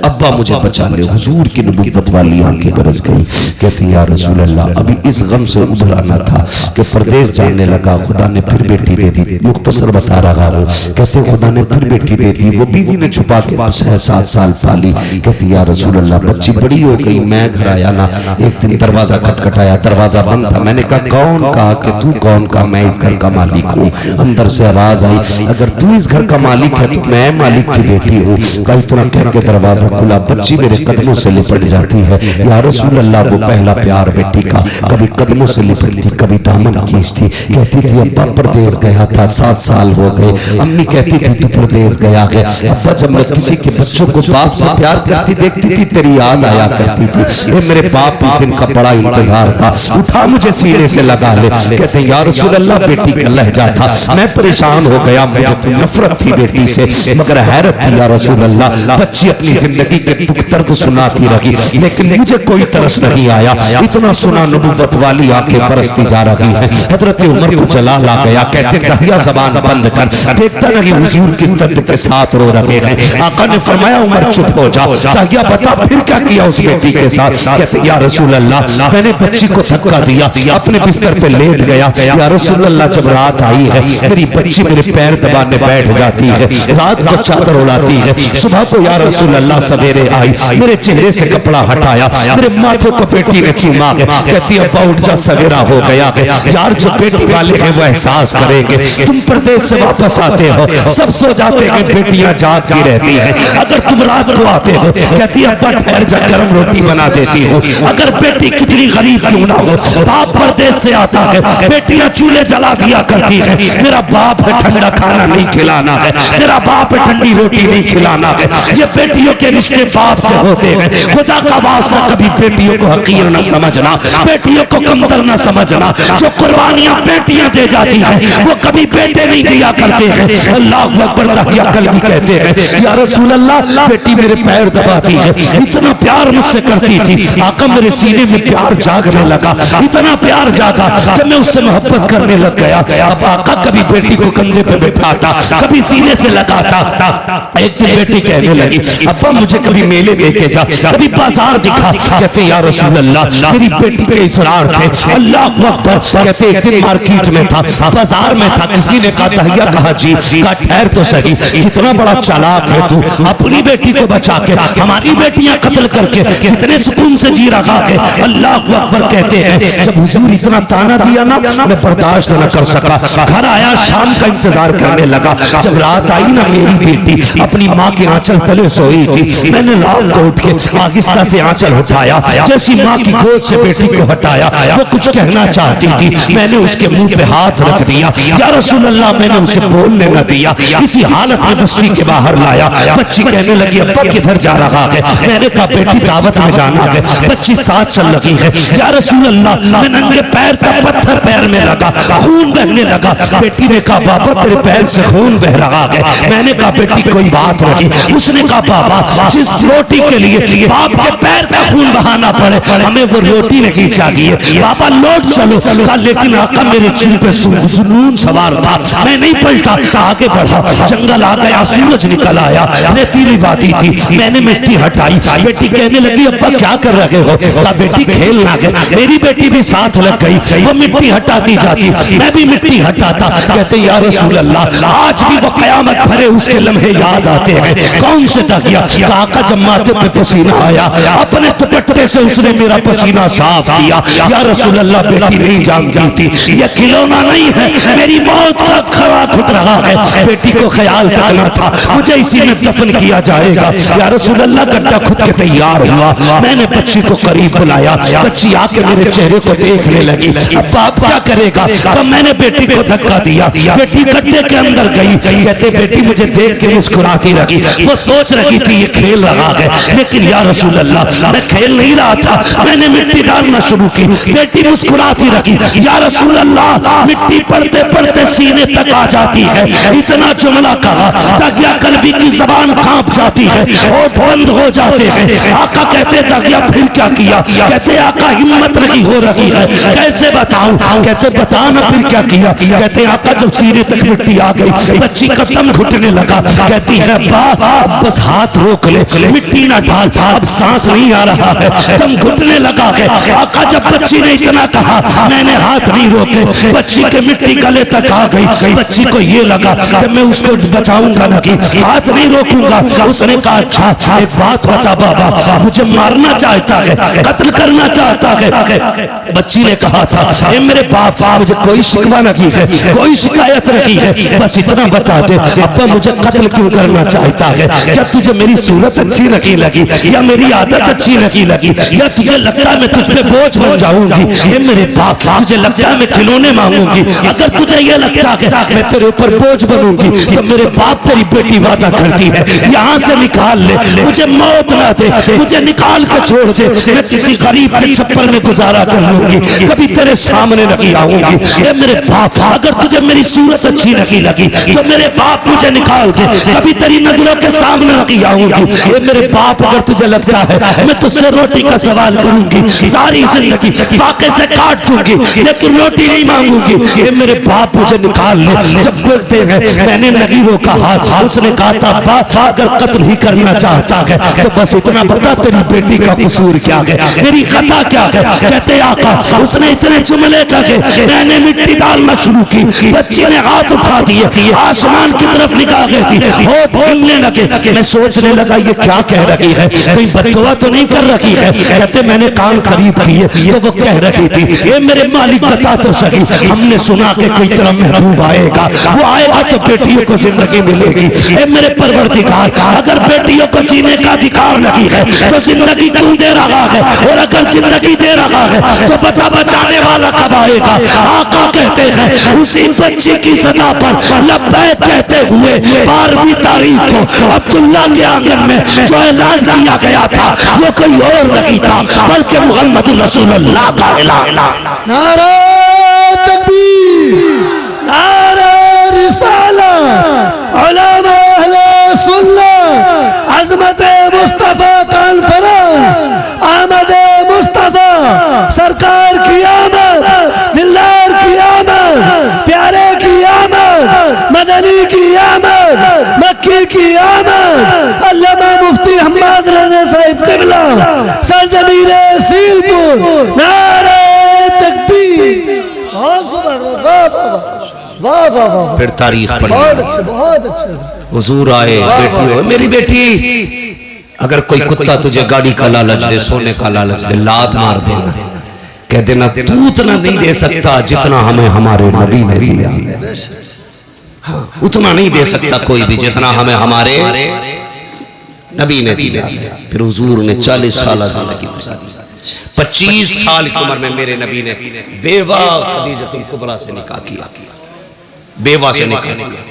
अब्बा मुझे बचा ले। हुजूर की नबुव्वत वाली आंखें बरस गई। कहते या रसूल अल्लाह, अभी इस गम से उभर आना था कि परदेश जाने लगा, खुदा ने फिर बेटी दे दी। मुख्तसर बता रहा हूँ। कहते खुदा ने फिर बेटी दे दी, वो बीवी ने छुपा के 6-7 साल पाली। कहते या रसूल अल्लाह, बच्ची बड़ी हो गई। मैं घर आया ना, एक दिन दरवाजा खटखटाया, दरवाजा बंद था। मैंने कहा कौन? कहा कि तू कौन? कहा मैं इस घर का मालिक हूँ। अंदर से आवाज आई, अगर तू इस घर का मालिक है तो मैं मालिक की बेटी हूँ। कहा इतना कह के दरवाजा खुला, बच्ची मेरे कदमों से लिपट जाती है। या रसूल अल्लाह, वो पहला प्यार बेटी का, कभी कदमों से लिपटती, कभी दामन खींचती। कहती थी अब्बा परदेश गया था, 7 साल हो गए। अम्मी कहती थी तू परदेश गया है। अब्बा जब मैं किसी के बच्चों को बाप से प्यार करती देखती थी, तेरी याद आया करती थी। ए मेरे बाप इस दिन का बड़ा इंतजार था, उठा मुझे सीने से लगा ले। कहते या रसूल अल्लाह, बेटी का लहजा था, मैं परेशान हो गया, मुझे तो नफरत थी बेटी से, मगर हैरत थी या रसूल अल्लाह, बच्ची अपनी जिंदगी के दुख दर्द सुनाती रही, लेकिन मुझे कोई तरस नहीं आया। इतना सुना, नबुव्वत वाली आंखें बरसती जा रही हैं। हजरत उमर को जलाल आ गया। कहते दहिया जबान बंद कर, देखता नहीं हुजूर किस दर्द के साथ रो रहे हैं। आका ने फरमाया उमर चुप हो जा। दहिया बता फिर क्या किया उस बेटी के साथ? कहते या रसूल अल्लाह, मैंने बच्ची को धक्का दिया, अपने बिस्तर पे लेट गया। या रसूल अल्लाह, जब रात आई है, मेरी बच्ची मेरे पैर दबाने बैठ जाती है, रात को चादर उड़ाती है। सुबह को या रसूल अल्लाह सवेरे आई, मेरे चेहरे से कपड़ा हटाया, मेरे माथे को बेटी ने चूमा के कहती अब्बा उठ जा, सवेरा हो गया है। यार जो बेटी वाले हैं वो एहसास करेंगे, तुम परदेश से वापस आते हो, सब सो जाते हैं, बेटियां जागती रहती हैं। अगर तुम रात को आते हो, कहती अब्बा ठहर जा, गर्म रोटी बना देती हूँ। अगर बेटी कितनी गरीब क्यों ना हो, बाप परदेश से आता है, बेटियां चूल्हे जला दिया करती है। मेरा बाप है ठंडा खाना नहीं खिलाना है, मेरा बाप है ठंडी रोटी नहीं खिलाना है। ये बेटियों के रिश्ते बाप से होते हैं। खुदा का वास्ता कभी बेटियों को हकीर न समझना, बेटियों को कमतर न समझना। जो कुर्बानियां बेटियां दे जाती हैं वो कभी बेटे नहीं दिया करते हैं। अल्लाह अकबर। दहिया कल भी कहते हैं या रसूल अल्लाह, बेटी मेरे पैर दबाती है, इतना प्यार मुझसे करती थी। आका मेरे सीने में प्यार जागने लगा, इतना प्यार जागा कि मैं उससे मोहब्बत करने लग गया। अब आका कभी बेटी को कंधे पे बैठाता, कभी सीने से लगाता। एक दिन बेटी कहने लगी अब्बा मुझे कभी मेले लेके जा, कभी बाजार दिखा। कहते या रसूल अल्लाह, मेरी बेटी के इसरार थे। अल्लाह अकबर। कहते एक दिन मार्केट में था, बाजार में था, किसी ने कहा दहिया कहा जी, कहा ठहर तो सही, कितना बड़ा चालाक है तू, अपनी बेटी को बचा के हमारी बेटियां कत्ल करके कितने सुकून से जी रहा है। अल्लाह अकबर। कहते हैं जब हुजूर इतना ताना दिया ना, मैं बर्दाश्त न कर सका, घर आया, शाम का इंतजार करने लगा। जब रात आई ना, मेरी बेटी अपनी माँ के आंचल तले सोई थी। मैंने रात को उठ के आहिस्ता से आंचल उठाया, जैसी माँ की गोद से बेटी को हटाया, वो कुछ कहना चाहती थी, मैंने उसके मुंह पे हाथ रख दिया। या रसूल अल्लाह, मैंने उसे बोलने न दिया, इसी हालत में बस्ती के बाहर लाया। बच्ची कहने लगी अब्बा किधर जा रहा है? मैंने कहा बेटी दावत में जाना है। बच्ची साथ चल रही है। या रसूल अल्लाह, मैं नंगे पैर का पत्थर पैर में लगा, खून बहने लगा। बेटी ने कहा बाबा तेरे पैर से खून बह रहा है। मैंने कहा बेटी कोई बात नहीं। उसने कहा बाबा जिस रोटी के लिए बाप के पैर का खून बहाना पड़े, हमें वो रोटी नहीं चाहिए। बाबा लौट चलो। कहा लेकिन आका मेरे दिल पे जुनून सवार था, मैं नहीं पलटा, आगे बढ़ा। जंगल आ गया, सूरज निकल आया, रेतीली वादी थी, मैंने मिट्टी हटाई। बेटी कहने लगी अब्बा क्या कर रहे हो? कहा बेटी खेलना है। मेरी बेटी भी साथ लग गई, वो मिट्टी हटाती जाती, मैं भी मिट्टी हटाता। कहते या रसूल अल्लाह, आज भी वो कयामत भरे उसके लम्हे याद आते हैं। कौन से दहिया? कि आका जब माथे पे पसीना आया अपने दुपट्टे से उसने मेरा पसीना साफ किया। या रसूल अल्लाह, बेटी नहीं जानती थी ये खिलौना नहीं है, मेरी मौत का खड़ा घुट रहा है। बेटी को ख्याल तक ना था मुझे इसी में दफन किया जाएगा। या रसूल अल्लाह, गड्ढा खुद के तैयार हुआ, मैंने बच्ची को करीब बुलाया, बच्ची आके मेरे चेहरे को देखने लगी। अब बाप क्या करेगा? तब मैंने बेटी को धक्का दिया, बेटी गड्ढे के अंदर गई। कहते बेटी मुझे देख के मुस्कुराती रही, वो सोच रही थी ये खेल रहा है, लेकिन या रसूल अल्लाह मैं खेल नहीं रहा था, मैंने मिट्टी डालना शुरू की। बेटी मुस्कुराती रही। या रसूल अल्लाह, मिट्टी पड़ते पड़ते सीने तक आ जाती है। इतना जुमला कहा दागिया कल्बी की जबान कांप जाती है, होठ बंद हो जाते हैं। आका कहते दागिया फिर क्या किया? कहते आका हिम्मत नहीं हो रही है, कैसे बताऊं? कहते बता ना फिर क्या किया? कहते आका जब सीने तक मिट्टी आ गई बच्ची का दम घुटने लगा। कहती है अब्बा अब बस हाथ रोक ले, मिट्टी ना डाल, अब सांस नहीं आ रहा है, दम घुटने लगा है। आका जब बच्ची ने इतना कहा मैंने हाथ नहीं रोके, बच्ची के मिट्टी गले तक आ गई। बच्ची को ये लगा कि मैं उसको बचाऊंगा ना कि हाथ नहीं रोकूंगा। उसने कहा अच्छा एक बात बता बाबा, मुझे मारना चाहता है, कत्ल करना चाहता है। बच्ची ने कहा था ए मेरे बाप, मुझे कोई शिकवा नहीं है, कोई शिकायत नहीं है, बस इतना बता दे अब्बा मुझे कत्ल क्यों करना चाहता है? क्या तुझे मेरी सूरत अच्छी नहीं लगी, या मेरी आदत अच्छी नहीं लगी, या तुझे लगता है मैं तुझ पे बोझ बन जाऊंगी? ये मेरे बाप, तुझे लगता है मैं खिलौने मांगूंगी? अगर तुझे ये लगता है मैं तेरे ऊपर बोझ बनूंगी तो मेरे बाप तेरी बेटी वादा करती है यहाँ से निकाल ले, मुझे मौत ना दे, मुझे निकाल के छोड़ दे, मैं किसी गरीब के छप्पर में गुजारा कर लूंगी, कभी तेरे सामने नहीं आऊंगी। ये मेरे बाप, अगर तुझे मेरी सूरत अच्छी नहीं लगी तो मेरे बाप मुझे निकाल दे, कभी तेरी नजरों के सामने नहीं आऊंगी। ये मेरे बाप, अगर तुझे लगता है मैं तुझसे रोटी का सवाल करूंगी, सारी जिंदगी फाके से काट दूंगी, लेकिन रोटी नहीं मांगूंगी। ये मेरे बाप मुझे निकाल ले। जब बोलते हैं मैंने नहीं रोका हाथ, उसने कहा था बाप अगर कत्ल ही करना चाहता है तो बस इतना बता तेरी बेटी का कसूर क्या है, मेरी खता क्या है? कहते आका उसने इतने जुमले कहे, मैंने मिट्टी डालना शुरू की, बच्ची ने हाथ उठा दिए, आसमान की तरफ निगाह गई थी, होठ हिलने लगे। मैं सोचने लगा ये क्या कह रही है, कहीं बददुआ तो नहीं कर रही है? कहते मैंने कान करीब किए तो वो कह रही थी ये मेरे मालिक बता तो सही, हमने सुना कि कोई तेरा महबूब आएगा, वो आएगा तो बेटियों को जिंदगी मिलेगी। ए मेरे परवरदिगार, अगर बेटियों को जीने का अधिकार नहीं है तो जिंदगी क्यों दे रहा है? और अगर जिंदगी दे रहा है तो बता बचाने वाला कब आएगा? आका कहते हैं उसी बच्ची की सदा पर लब्बैक कहते हुए 12वीं तारीख को अब्दुल्ला के आंगन में जो ऐलान किया गया था वो कोई और नहीं था बल्कि मोहम्मद रसूलुल्लाह का ऐलान। नारा तकबीर, नारा रिसालत, उलमा अहले सुन्नत, अज़मत मुस्तफा कॉन्फ्रेंस, आमद मुस्तफा, सरकार की आमद, दिलदार की आमद, प्यारे की आमद, मदनी की आमद, मक्की की आमद, अल्लामा मुफ्ती हम्माद रज़ा साहिब क़िबला, सरज़मीन सीलपुर, नारा तकबीर। बहुत खूब हज़रत, वाह वाह वाह वाह वाह। फिर तारीख पढ़ी, बहुत अच्छे, बहुत अच्छे। हुजूर आए, बेटी हो मेरी बेटी, अगर कोई कुत्ता तुझे गाड़ी का लालच दे, सोने का लालच दे, लात मार देना, कह देना तू उतना नहीं दे सकता जितना हमें हमारे नबी ने दिया। हाँ, उतना नहीं दे सकता कोई भी जितना हमें हमारे नबी ने दिया। फिर हुजूर ने 40 साल जिंदगी गुजारी। 25 साल की उम्र में मेरे नबी ने बेवा खदीजतुल कुबरा से निकाह किया, बेवा से निकाह किया,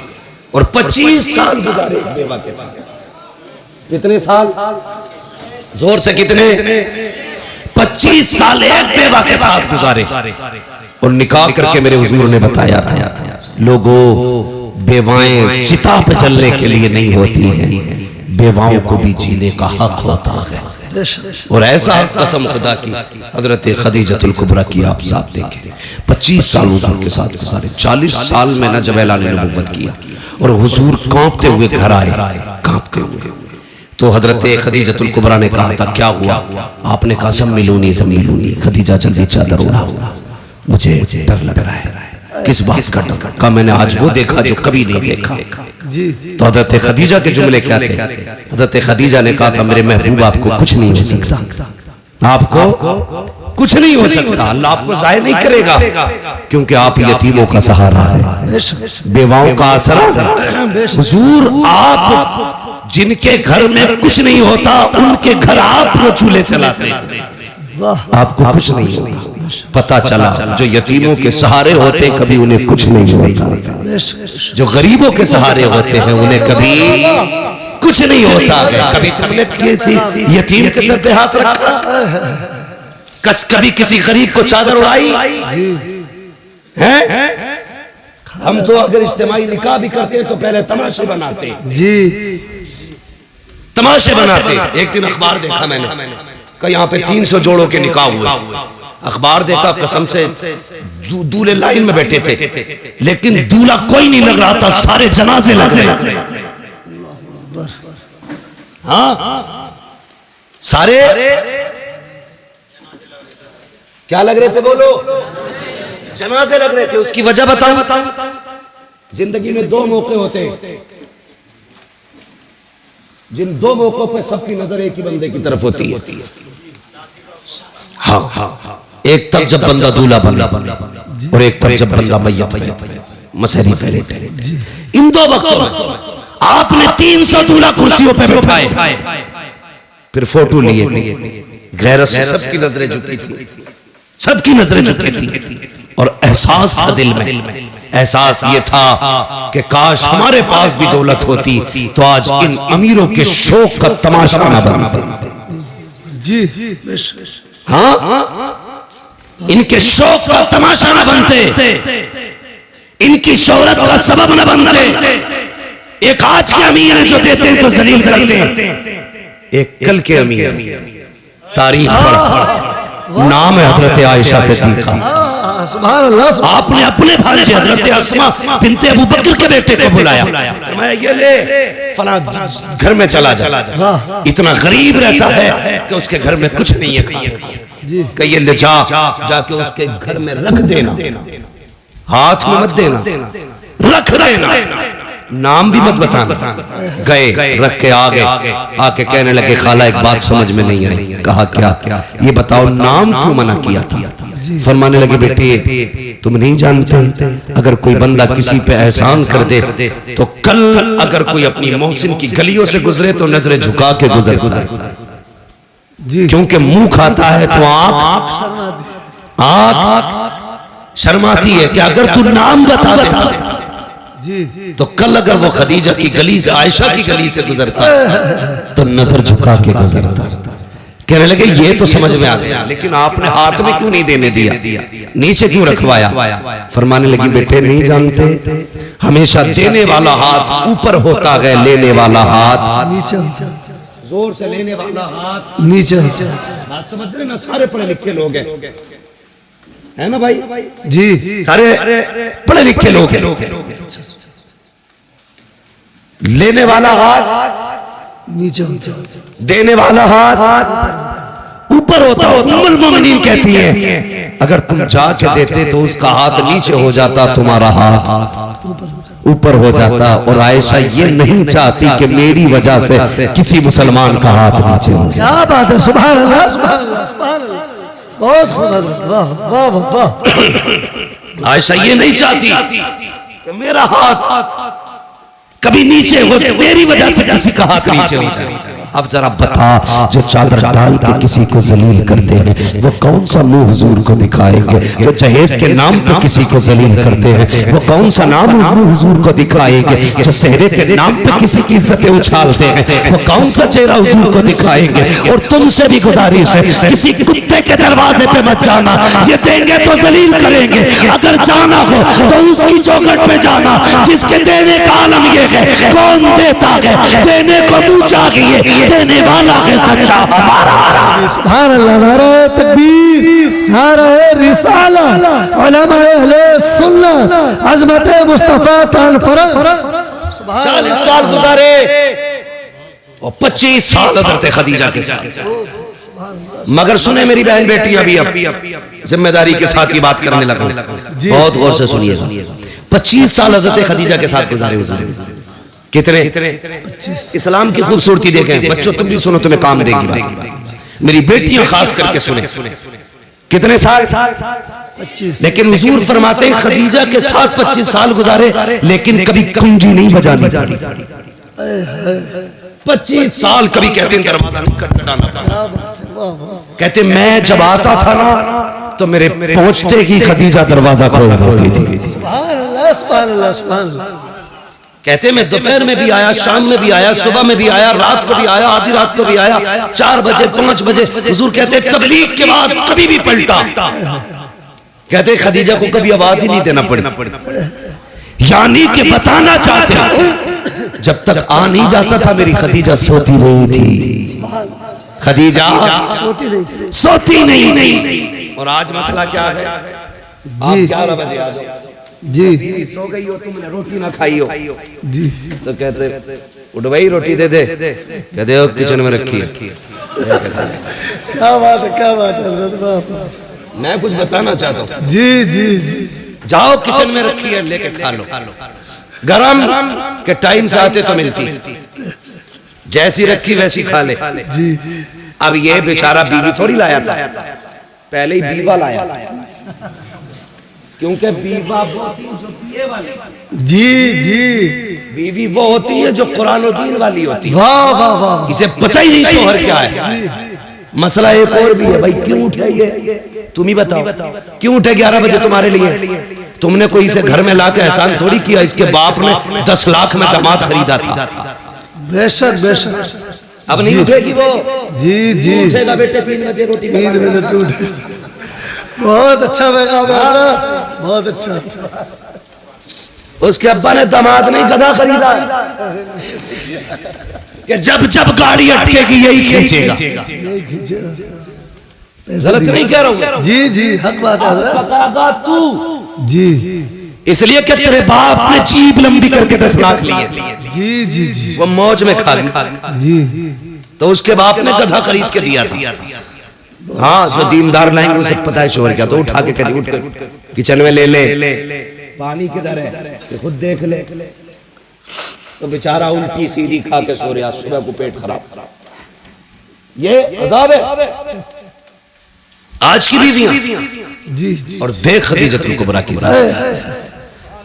और 25 साल गुजारे बेवा के साथ। कितने साल? जोर से कितने? 25 साल एक बेवा के साथ गुजारे। और निकाह करके मेरे हुजूर ने बताया था लोगों, बेवाएं चिता पे जलने के लिए नहीं होती हैं, बेवाओं को भी जीने का हक होता है। और ऐसा कसम खुदा की हजरत खदीजतुल कुबरा की आप साहब देखें, 25 साल हुजूर के साथ गुजारे। 40 साल में न जब ऐलान नबुव्वत किया और हुजूर कांपते हुए घर आए, कांपते हुए। तो हजरत खदीजतुल कुबरा ने कहा था क्या हुआ? आपने कहा सब मिलूनी सब मिलूनी। खदीजा जल्दी चादर उड़ाओ, मुझे डर लग रहा है। किस बात का डर? कहा मैंने आज वो देखा जो कभी नहीं देखा। जी तो हजरत खदीजा के जुमले क्या थे? हजरत खदीजा ने कहा था मेरे महबूब आपको कुछ नहीं हो सकता, आपको कुछ नहीं हो सकता, अल्लाह आपको जाहिर नहीं करेगा, क्योंकि आप यतीमों का सहारा है, बेवाओं का आसरा। हुजूर आप जिनके घर में कुछ नहीं होता उनके घर आप वो चूल्हे चलाते हैं, आपको कुछ नहीं होगा। पता चला जो यतीमों के सहारे होते कभी उन्हें कुछ नहीं होता, जो गरीबों के सहारे होते हैं उन्हें कभी कुछ नहीं होता है। कभी तुमने किसी यतीम के सर पे हाथ रखा? कभी किसी गरीब को चादर उड़ाई है? हम तो अगर इज्तिमाई निकाह भी करते हैं तो पहले तमाशे बनाते जी, तमाशे बनाते। एक दिन अखबार देखा मैंने कि यहाँ पे 300 जोड़ों के निकाह हुए। अखबार देखा, कसम से दूल्हे लाइन में बैठे थे, लेकिन दूल्हा कोई नहीं लग रहा था, सारे जनाजे लग रहे थे। हाँ, सारे क्या लग रहे थे? बोलो, जनाजे लग रहे थे। उसकी वजह बताऊं? जिंदगी में दो मौके होते हैं, जिन दो मौकों पे सबकी नजर एक ही बंदे की तरफ होती है। हाँ, एक तब जब बंदा दूल्हा बना और एक तब जब बंदा मैयत मसहरी पे लेटे। इन दो वक्तों में आपने 300 दूल्हा कुर्सियों पे बैठाए, फिर फोटो लिए, गैरत से सबकी नजरें झुकी थी, सबकी नजरें झुकी थी, और एहसास था दिल में, एहसास ये था कि काश हमारे पास भी दौलत होती तो आज इन अमीरों के शौक का तमाशा न बनता। जी हाँ, इनके शौक का तमाशा न बनते, इनकी शोहरत का सबब न बनते। एक आज के अमीर है जो देते हैं तो जलील करते हैं, एक कल के अमीर तारीख पढ़, नाम है हजरत आयशा सिद्दीका। सुभान अल्लाह। आपने अपने भांजे हजरत अस्मा बिनते अबू बकर के बेटे को बुलाया, फरमाया ये ले फला घर में चला जा। इतना गरीब रहता है कि उसके घर में कुछ नहीं है कि ये ले जाके उसके घर में रख देना, हाथ में मत देना, रख देना, नाम भी मत बताना। गए, रख के आ गए, आके कहने लगे खाला एक बात समझ में नहीं आई। कहा क्या? ये बताओ नाम क्यों मना किया था? फरमाने लगे बेटे तुम नहीं जानते, अगर कोई बंदा किसी पे एहसान कर दे तो कल अगर कोई अपनी मोहसिन की गलियों से गुजरे तो नजरें झुका के गुजरता है, क्योंकि मुंह खाता है तो आंख शर्माती है कि अगर तू नाम बता देता तो कल अगर वो खदीजा की गली से, आयशा की गली से गुजरता तो नजर झुका के गुजरता। कहने लगे ये तो समझ में आ गया, लेकिन आपने हाथ में क्यों नहीं देने दिया, नीचे क्यों रखवाया? फरमाने लगी बेटे नहीं जानते, हमेशा देने वाला हाथ ऊपर होता है, लेने वाला हाथ नीचे, जोर से लेने वाला हाथ नीचे। बात समझ रहे ना? सारे पढ़े लिखे लोग हैं, है ना भाई? जी, सारे पढ़े लिखे लोग हैं। लेने वाला हाथ नीचे, देने वाला हाथ ऊपर होता है। उम्मुल मोमिनीन कहती है अगर तुम जाके देते तो उसका हाथ नीचे हो जाता, तुम्हारा हाथ ऊपर हो जाता। और आयशा ये नहीं चाहती कि मेरी वजह से किसी मुसलमान का हाथ नीचे हो जाए। क्या बात है, सुभान अल्लाह, सुभान अल्लाह, सुभान अल्लाह, बहुत खूब, वाह वाह वाह। आयशा ये नहीं चाहती कि मेरा हाथ कभी नीचे हो, मेरी वजह से किसी का हाथ नीचे हो जाए। अब जरा बता, जो चादर डाल के किसी को जलील करते हैं वो कौन सा मुंह हुजूर को दिखाएंगे? जो जहेज के नाम पे किसी को जलील करते हैं वो कौन सा नाम हुजूर को दिखाएंगे? जो सेहरे के नाम पे किसी की इज्जतें उछालते हैं वो कौन सा चेहरा हुजूर को दिखाएंगे? और तुमसे भी गुजारिश है, किसी कुत्ते के दरवाजे पे मत जाना, ये देंगे तो जलील करेंगे। अगर जाना हो तो उसकी चौखट पे जाना जिसके देने का आलम ये है, कौन देता है, देने को मुंह चाहिए, देने वाला है सच्चा हमारा। सुभान अल्लाह, नारे तकबीर, नारे रिसालत, उलमा अहले सुन्नत, अज़मत मुस्तफा कॉन्फ्रेंस। 40 साल गुजारे और 25 साल हज़रत खदीजा के साथ। मगर सुने मेरी बहन बेटियां भी, अब जिम्मेदारी के साथ ये बात करने लगा, बहुत गौर से सुनिएगा। 25 साल हज़रत खदीजा के साथ गुजारे हुजूर। कितने? 25। इस्लाम की खूबसूरती देखें बच्चों, तुम भी सुनो, तुम्हें काम देगी बात। मेरी बेटियां खास करके सुने, कितने साल? 25। लेकिन हुजूर फरमाते हैं खदीजा के साथ 25 साल गुजारे, लेकिन कभी कुंजी नहीं बजानी पड़ी। 25 साल कभी कहते हैं दरवाजा नहीं खटखटाना पड़ा। कहते मैं जब आता था ना तो मेरे पहुंचते ही खदीजा दरवाजा खोल देती थी। सुभान अल्लाह, सुभान अल्लाह, सुभान अल्लाह। कहते मैं दोपहर में भी आया, शाम में भी आया, सुबह में भी आया, रात को भी आया, आधी रात को भी आया, 4 बजे 5 बजे। हुजूर कहते तबलीग के बाद कभी भी पलटा। कहते खदीजा को कभी आवाज ही नहीं देना पड़ी, यानी कि बताना चाहते हैं जब तक आ नहीं जाता था मेरी खदीजा सोती नहीं थी। खदीजा सोती नहीं। और आज मसला क्या है जी? 11 बजे आ जाओ जी, बीवी सो गई हो, तुमने रोटी ना खाई हो जी, तो कहते उठ भाई रोटी दे दे। कहते हो किचन में रखी है। क्या बात है, क्या बात है हज़रत बाप। मैं कुछ बताना चाहता हूँ। जी जी जी, जाओ किचन में रखी है, लेके खा लो। गरम के टाइम से आते तो मिलती, जैसी रखी वैसी खा ले जी। अब ये बेचारा बीवी थोड़ी लाया था, पहले ही बीवा लाया, क्योंकि बीवा वो होती है जो पिए वाली। जी जी, बीवी वो होती है जो कुरान और दीन वाली होती है। वाह वाह वाह। इसे पता ही नहीं शोहर क्या है। मसला एक और भी है भाई, क्यों उठे ये तुम ही बताओ, क्यों उठे 11 बजे तुम्हारे लिए? तुमने कोई इसे घर में लाकर एहसान थोड़ी किया, इसके बाप ने 10 लाख में दामाद खरीदा था। बेशक बेशक। अब नहीं उठेगी वो। जी जी, उठेगा बेटे 3 बजे रोटी 3 बजे उठे। बहुत अच्छा पैगाम है, बहुत अच्छा। उसके अब्बा ने दामाद नहीं गधा खरीदा कि जब जब गाड़ी अटकेगी यही खींचेगा। यही खींचेगा। गलत नहीं कह रहा हूं। जी जी, हक बात है हज़रत। तू जी, इसलिए कि तेरे बाप ने जीभ लंबी करके 10 लाख लिए थे। जी जी जी, वो मौज में खा गई जी। तो उसके बाप ने गधा खरीद के दिया था। हाँ, जो दीनदार लाएंगे उसे पता है शोहर क्या, तो उठा के कहती उठ किचन में ले ले, पानी किधर है ये खुद देख ले। तो बेचारा उल्टी सीधी खा के सो रहा, सुबह को पेट खराब। ये अज़ाब है आज की बीवियां। जी जी। और देख खदीजतुल कुबरा की ज़ात।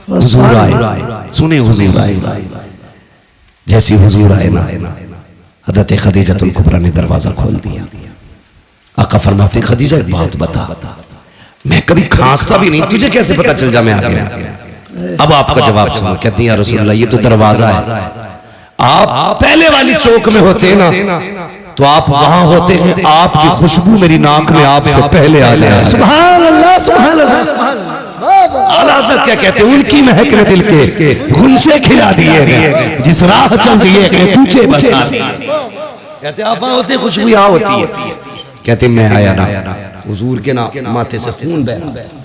हुजूर आए, सुने हुजूर आए, जैसी हुजूर आए ना हज़रत खदीजतुल कुबरा ने दरवाजा खोल दिया। आका फरमाते खदीजा एक बात बता, मैं कभी खांसता भी नहीं, तुझे कैसे पता चल जा मैं आ गया? अब आपका जवाब सुनो। कहती है या रसूलल्लाह ये तो दरवाजा है, आप पहले वाली चौक में होते ना तो आप वहां होते हैं, आपकी खुशबू मेरी नाक में आपसे पहले आ जाए। सुभान अल्लाह, सुभान अल्लाह, सुभान अल्लाह। आला हज़रत क्या कहते हैं, उनकी महक ने दिल के गुंजे खिला दिए हैं, जिस राह चल दिए हैं तुझे बसा दिए। कहते आप वहां होते, खुशबू यहाँ होती है। कहते मैं आया ना, हुजूर के ना माथे से खून बह रहा,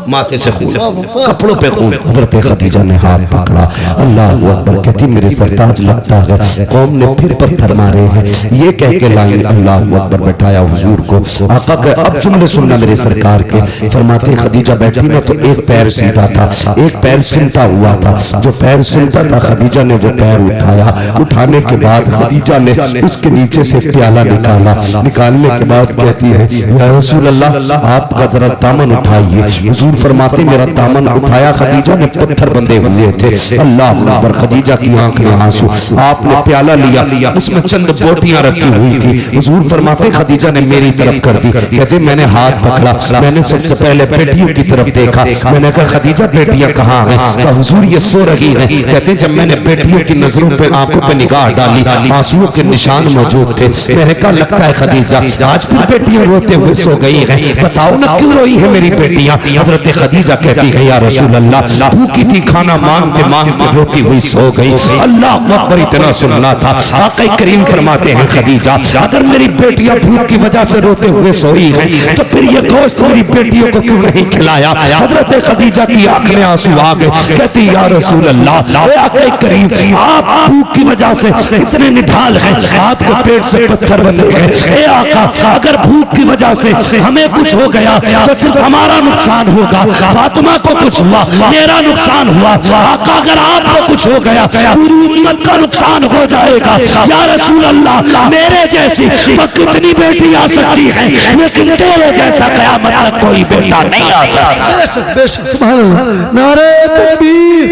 माथे से खून, कपड़ों पे खून। हज़रत खदीजा ने हाथ पकड़ा, अल्लाह अकबर। कहती मेरे सरताज लगता है कौम ने फिर पत्थर मारे हैं, ये कह के लाएंगे अल्लाह अकबर। बैठाया हुजूर को। आका के अब जुमले सुनना मेरे सरकार के। फरमाते खदीजा बैठी ना तो एक पैर सीधा था, एक पैर सिमटा हुआ था। जो पैर सिमटा था खदीजा ने वो पैर उठाया। उठाने के बाद खदीजा ने उसके नीचे से प्याला निकाला। निकालने के बाद कहती है या रसूल अल्लाह आपका जरा दामन उठाइए। हुजूर फरमाते मेरा दामन उठाया, खदीजा ने पत्थर बंधे हुए थे। अल्लाह अकबर। खदीजा की आंख में आंसू। आपने प्याला लिया, उसमें चंद बोटियां रखी हुई थी। हुजूर फरमाते खदीजा ने मेरी तरफ कर दी। कहते मैंने हाथ पकड़ा, मैंने सबसे पहले बेटियों की तरफ देखा। मैंने कहा खदीजा बेटियां कहाँ हैं? कहा हुजूर ये सो रही हैं। कहते जब मैंने बेटियों की नजरों पे आंखों पे निगाह डाली, आंसुओं के निशान मौजूद थे। मैंने कहा लगता है खदीजा आज फिर बेटियां रोते हुए सो गई हैं, बताओ ना क्यों रोई है मेरी बेटियां? हजरत खदीजा कहती है या रसूल अल्लाह, भूखी थी, खाना मांगते मांगते रोती हुई सो गई। अल्लाह अकबर, इतना सुनना था। आका करीम फरमाते हैं खदीजा, अगर मेरी बेटियां भूख की वजह से रोते हुए सोई हैं तो फिर ये गोश्त मेरी बेटियों को क्यों नहीं खिलाया? हजरत खदीजा की आंख में आंसू आ गए। कहती या रसूल अल्लाह, आका करीम आप भूख की वजह से इतने निढाल हैं, आपके पेट से पत्थर बने गए। ए आका, अगर भूख की वजह से हमें कुछ हो गया तो सिर्फ हमारा नुकसान होगा, फातिमा को कुछ हुआ मेरा नुकसान हुआ। आका, अगर आपको कुछ हो गया पूरी उम्मत का नुकसान हो जाएगा। या रसूल अल्लाह, मेरे जैसी तो कितनी बेटी आ सकती है, लेकिन तेरे जैसा कयामत तक कोई बेटा नहीं आ सकता। बेशक बेशक, सुभान अल्लाह। नारे तकबीर,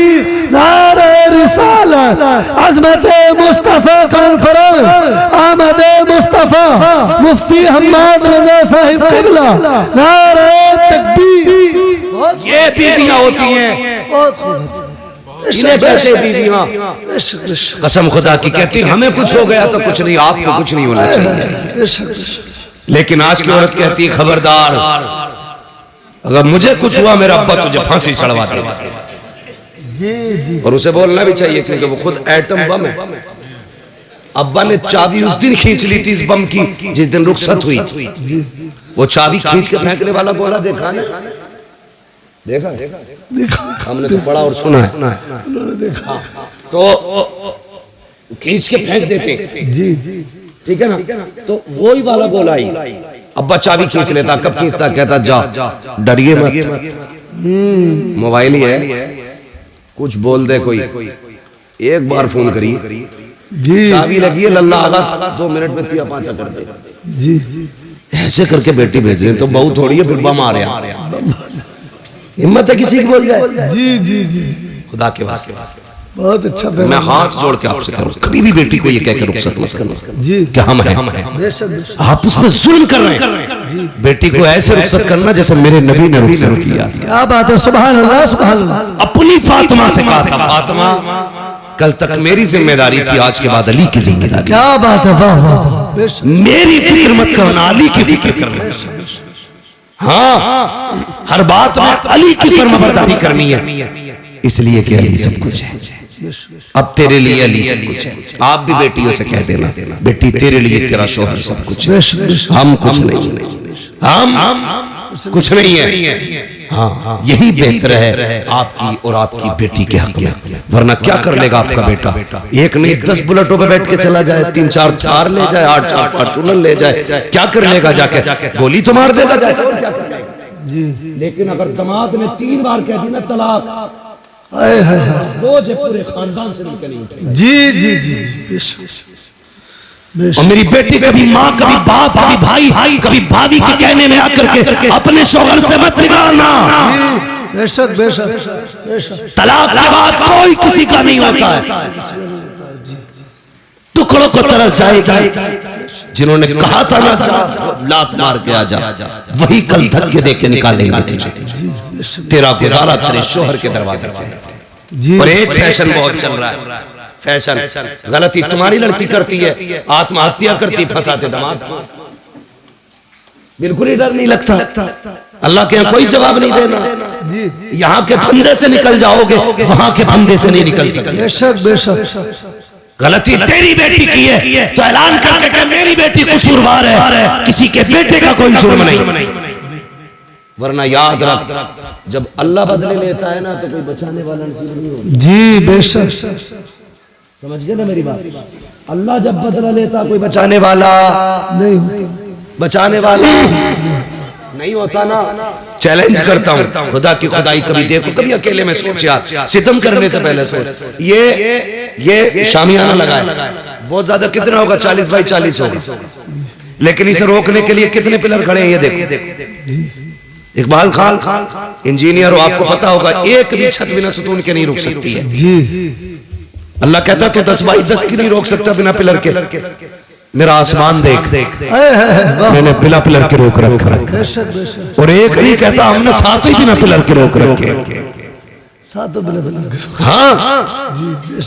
नारे रिसालत, अज़मत मुस्तफा कॉन्फ्रेंस, आमद मुस्तफा, मुफ्ती हम्माद रजा साहिब क़िबला, नारे तकबीर। ये बीवियां होती हैं, बहुत खूब, इन्हें कहते बीवियां। बेशक बेशक कसम खुदा की कहती हमें कुछ हो गया तो कुछ नहीं, आपको कुछ नहीं होना चाहिए। बेशक बेशक। लेकिन आज की औरत कहती है खबरदार, अगर मुझे कुछ हुआ मेरा अब्बा तुझे फांसी चढ़वा देगा। जी जी, और उसे बोलना भी चाहिए क्योंकि वो खुद एटम बम है। अब्बा ने चाबी उस दिन खींच ली थी इस बम की जिस दिन रुखसत हुई थी। वो चाबी खींच के फेंकने वाला बोला, देखा ना, देखा देखा, हमने तो पढ़ा और सुना है। उन्होंने देखा। तो खींच के फेंक देते, जी जी, ठीक है ना। तो वही वाला बोला ही, अब्बा चाबी खींच लेता, कब खींचता, कहता जा डरिए मत, मोबाइल ही है, कुछ बोल दे कोई, एक बार फोन करिए, जी चाबी लगी है, लल्ला आगा 2 मिनट में 3-5 कर दे। जी, ऐसे करके बेटी भेज रहे, तो बहुत थोड़ी है, फिर बम आ रहा। हिम्मत है किसी की बोल जाए? जी जी जी, खुदा के वास्ते बहुत अच्छा। मैं हाथ जोड़ के आपसे करूं, कभी भी बेटी को ये कहकर रुखसत मत करना जी, कि हम हैं। बेशक बेशक। आप उस पर जुल्म कर रहे हैं। बेटी को ऐसे रुखसत करना जैसे मेरे नबी ने रुखसत किया। क्या बात है, सुभान अल्लाह सुभान अल्लाह। अपनी फातिमा से कहा था, फातिमा कल तक मेरी जिम्मेदारी थी, आज के बाद अली की जिम्मेदारी। क्या बात है, वाह वाह वाह, बेशक। मेरी फिक्र मत करना, अली की फिक्र करना। हाँ, हर बात में अली की फरमाबरदारी करनी है, इसलिए कि अली सब कुछ है। अब तेरे लिए अली सब कुछ है। आप भी बेटियों से कह देना, बेटी तेरे लिए तेरा शौहर सब कुछ है, हम कुछ नहीं, हम कुछ नहीं है। हाँ, यही बेहतर है आपकी और आपकी बेटी के हक में। वरना क्या कर लेगा आपका बेटा? एक नहीं 10 बुलेटों पे बैठ के चला जाए, 3-4 थार ले जाए, 8-4 फॉर्च्यूनर ले जाए, क्या कर लेगा जाके? गोली तो मार देगा जाके, और क्या कर लेगा? लेकिन अगर दामाद ने 3 बार कह दी ना तलाक, बोझ पूरे खानदान से निकल नहीं उठेगा। जी जी जी जी, और मेरी बेटी कभी माँ, कभी बाप, कभी भाई, कभी भाभी के कहने में आकर के अपने शौहर से मत बिगाड़ना। बेशक बेशक बेशक। तलाक के बाद कोई किसी का नहीं होता है, टुकड़ों को तरस जाएगी। जिन्होंने कहा था ना जा, लात मार के आ जा, वही कल धक्के दे के निकालेंगे तुझे। तेरा गुजारा तेरे शौहर के दरवाजे से है। और एक फैशन बहुत चल रहा है, फैशन गलती तुम्हारी लड़की करती है, आत्महत्या करती, फंसाते दामाद को। बिल्कुल ही डर नहीं लगता। अल्लाह के यहाँ कोई जवाब नहीं देना। यहाँ के फंदे से निकल जाओगे, वहां के फंदे से नहीं निकल सकते। बेशक बेशक। गलती तेरी बेटी की है तो ऐलान करके कि मेरी बेटी कसूरवार है, किसी के बेटे का कोई जुर्म नहीं। वरना याद रख, जब अल्लाह बदले लेता है ना तो कोई बचाने वाला नसीब नहीं होता। जी बेशक, समझ गए ना मेरी बात? अल्लाह जब बदला लेता कोई बचाने वाला नहीं होता, बचाने वाला नहीं होता ना। चैलेंज करता हूं, खुदा की खुदाई कभी देखो, कभी अकेले में सोच यार, सितम करने से पहले सोच। ये शामियाना लगाए, बहुत ज्यादा कितना होगा? 40 बाई 40 होगा। लेकिन इसे रोकने के लिए कितने पिलर खड़े हैं ये देखो। इकबाल खान इंजीनियर हो, आपको पता होगा, एक भी छत बिना सुतून के नहीं रुक सकती है। जी, अल्लाह कहता तो 10 बाई 10 की नहीं रोक सकता बिना पिलर के। मेरा आसमान देख, मैंने बिना पिलर के रोक रखा है। और एक नहीं कहता, हमने 7 ही बिना पिलर के रोक रखे। 7 बिना पिलर के, हाँ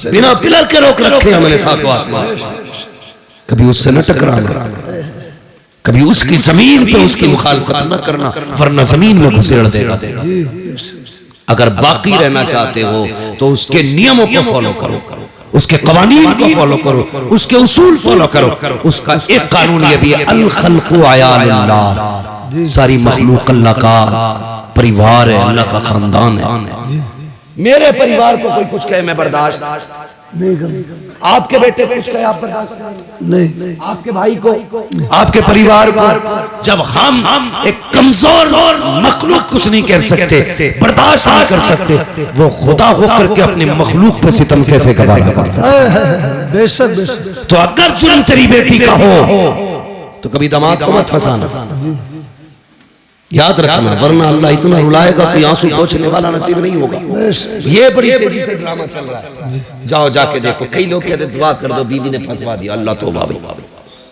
बिना पिलर के रोक रखे हमने 7 आसमान। कभी उससे न टकराना, कभी उसकी जमीन पे उसकी मुखालफत न करना, वरना जमीन में घुसेड़ देगा। अगर बाकी रहना चाहते हो तो उसके नियमों को फॉलो करो, उसके कवानीन को फॉलो करो, उसके उसूल फॉलो करो। उसका एक कानून ये भी है, अल खल्क़ु अयालुल्लाह, सारी मखलूक अल्लाह का परिवार है, अल्लाह का खानदान है। मेरे परिवार को कोई कुछ कहे मैं बर्दाश्त नहीं करेंगे, आपके बेटे को कुछ कहे आप बर्दाश्त करेंगे नहीं, आपके भाई को, आपके परिवार को। जब हम एक कमजोर मखलूक कुछ नहीं कर सकते, बर्दाश्त नहीं कर सकते, वो खुदा होकर के अपने मखलूक पे सितम कैसे गवारा कर सकते? बेशक बेशक। तो अगर जुर्म तेरी बेटी का हो तो कभी दामाद को मत फंसाना, याद रखना, वरना अल्लाह इतना रुलाएगा कोई आंसू पोंछने वाला नसीब नहीं होगा। ये बड़ी तेजी से ड्रामा चल रहा है, जाओ जाके देखो। कई लोग कहते दुआ कर दो, बीवी ने फंसवा दिया। अल्लाह तौबा भाई,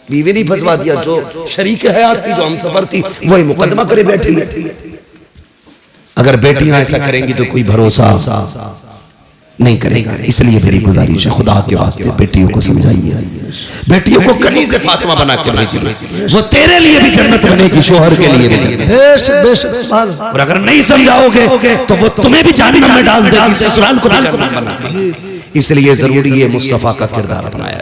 बीवी नहीं फंसवा दिया, जो शरीक हयात थी, जो हम सफर थी, वही मुकदमा करे बैठी है। अगर बेटियां ऐसा करेंगी तो कोई भरोसा नहीं करेगा। इसलिए मेरी गुजारिश है, खुदा के वास्ते बेटियों को समझाइए, बेटियों को कनीज़े फातिमा बना के भेजिए, वो तेरे लिए भी जन्नत बनेगी, शोहर के लिए भी जन्नत। बेशक बेशक सुभान अल्लाह। और अगर नहीं समझाओगे तो वो तुम्हें भी जहन्नम में डाल देगी, ससुराल को भी जहन्नम बना देगी। इसलिए जरूरी है मुस्तफा का किरदार अपनाया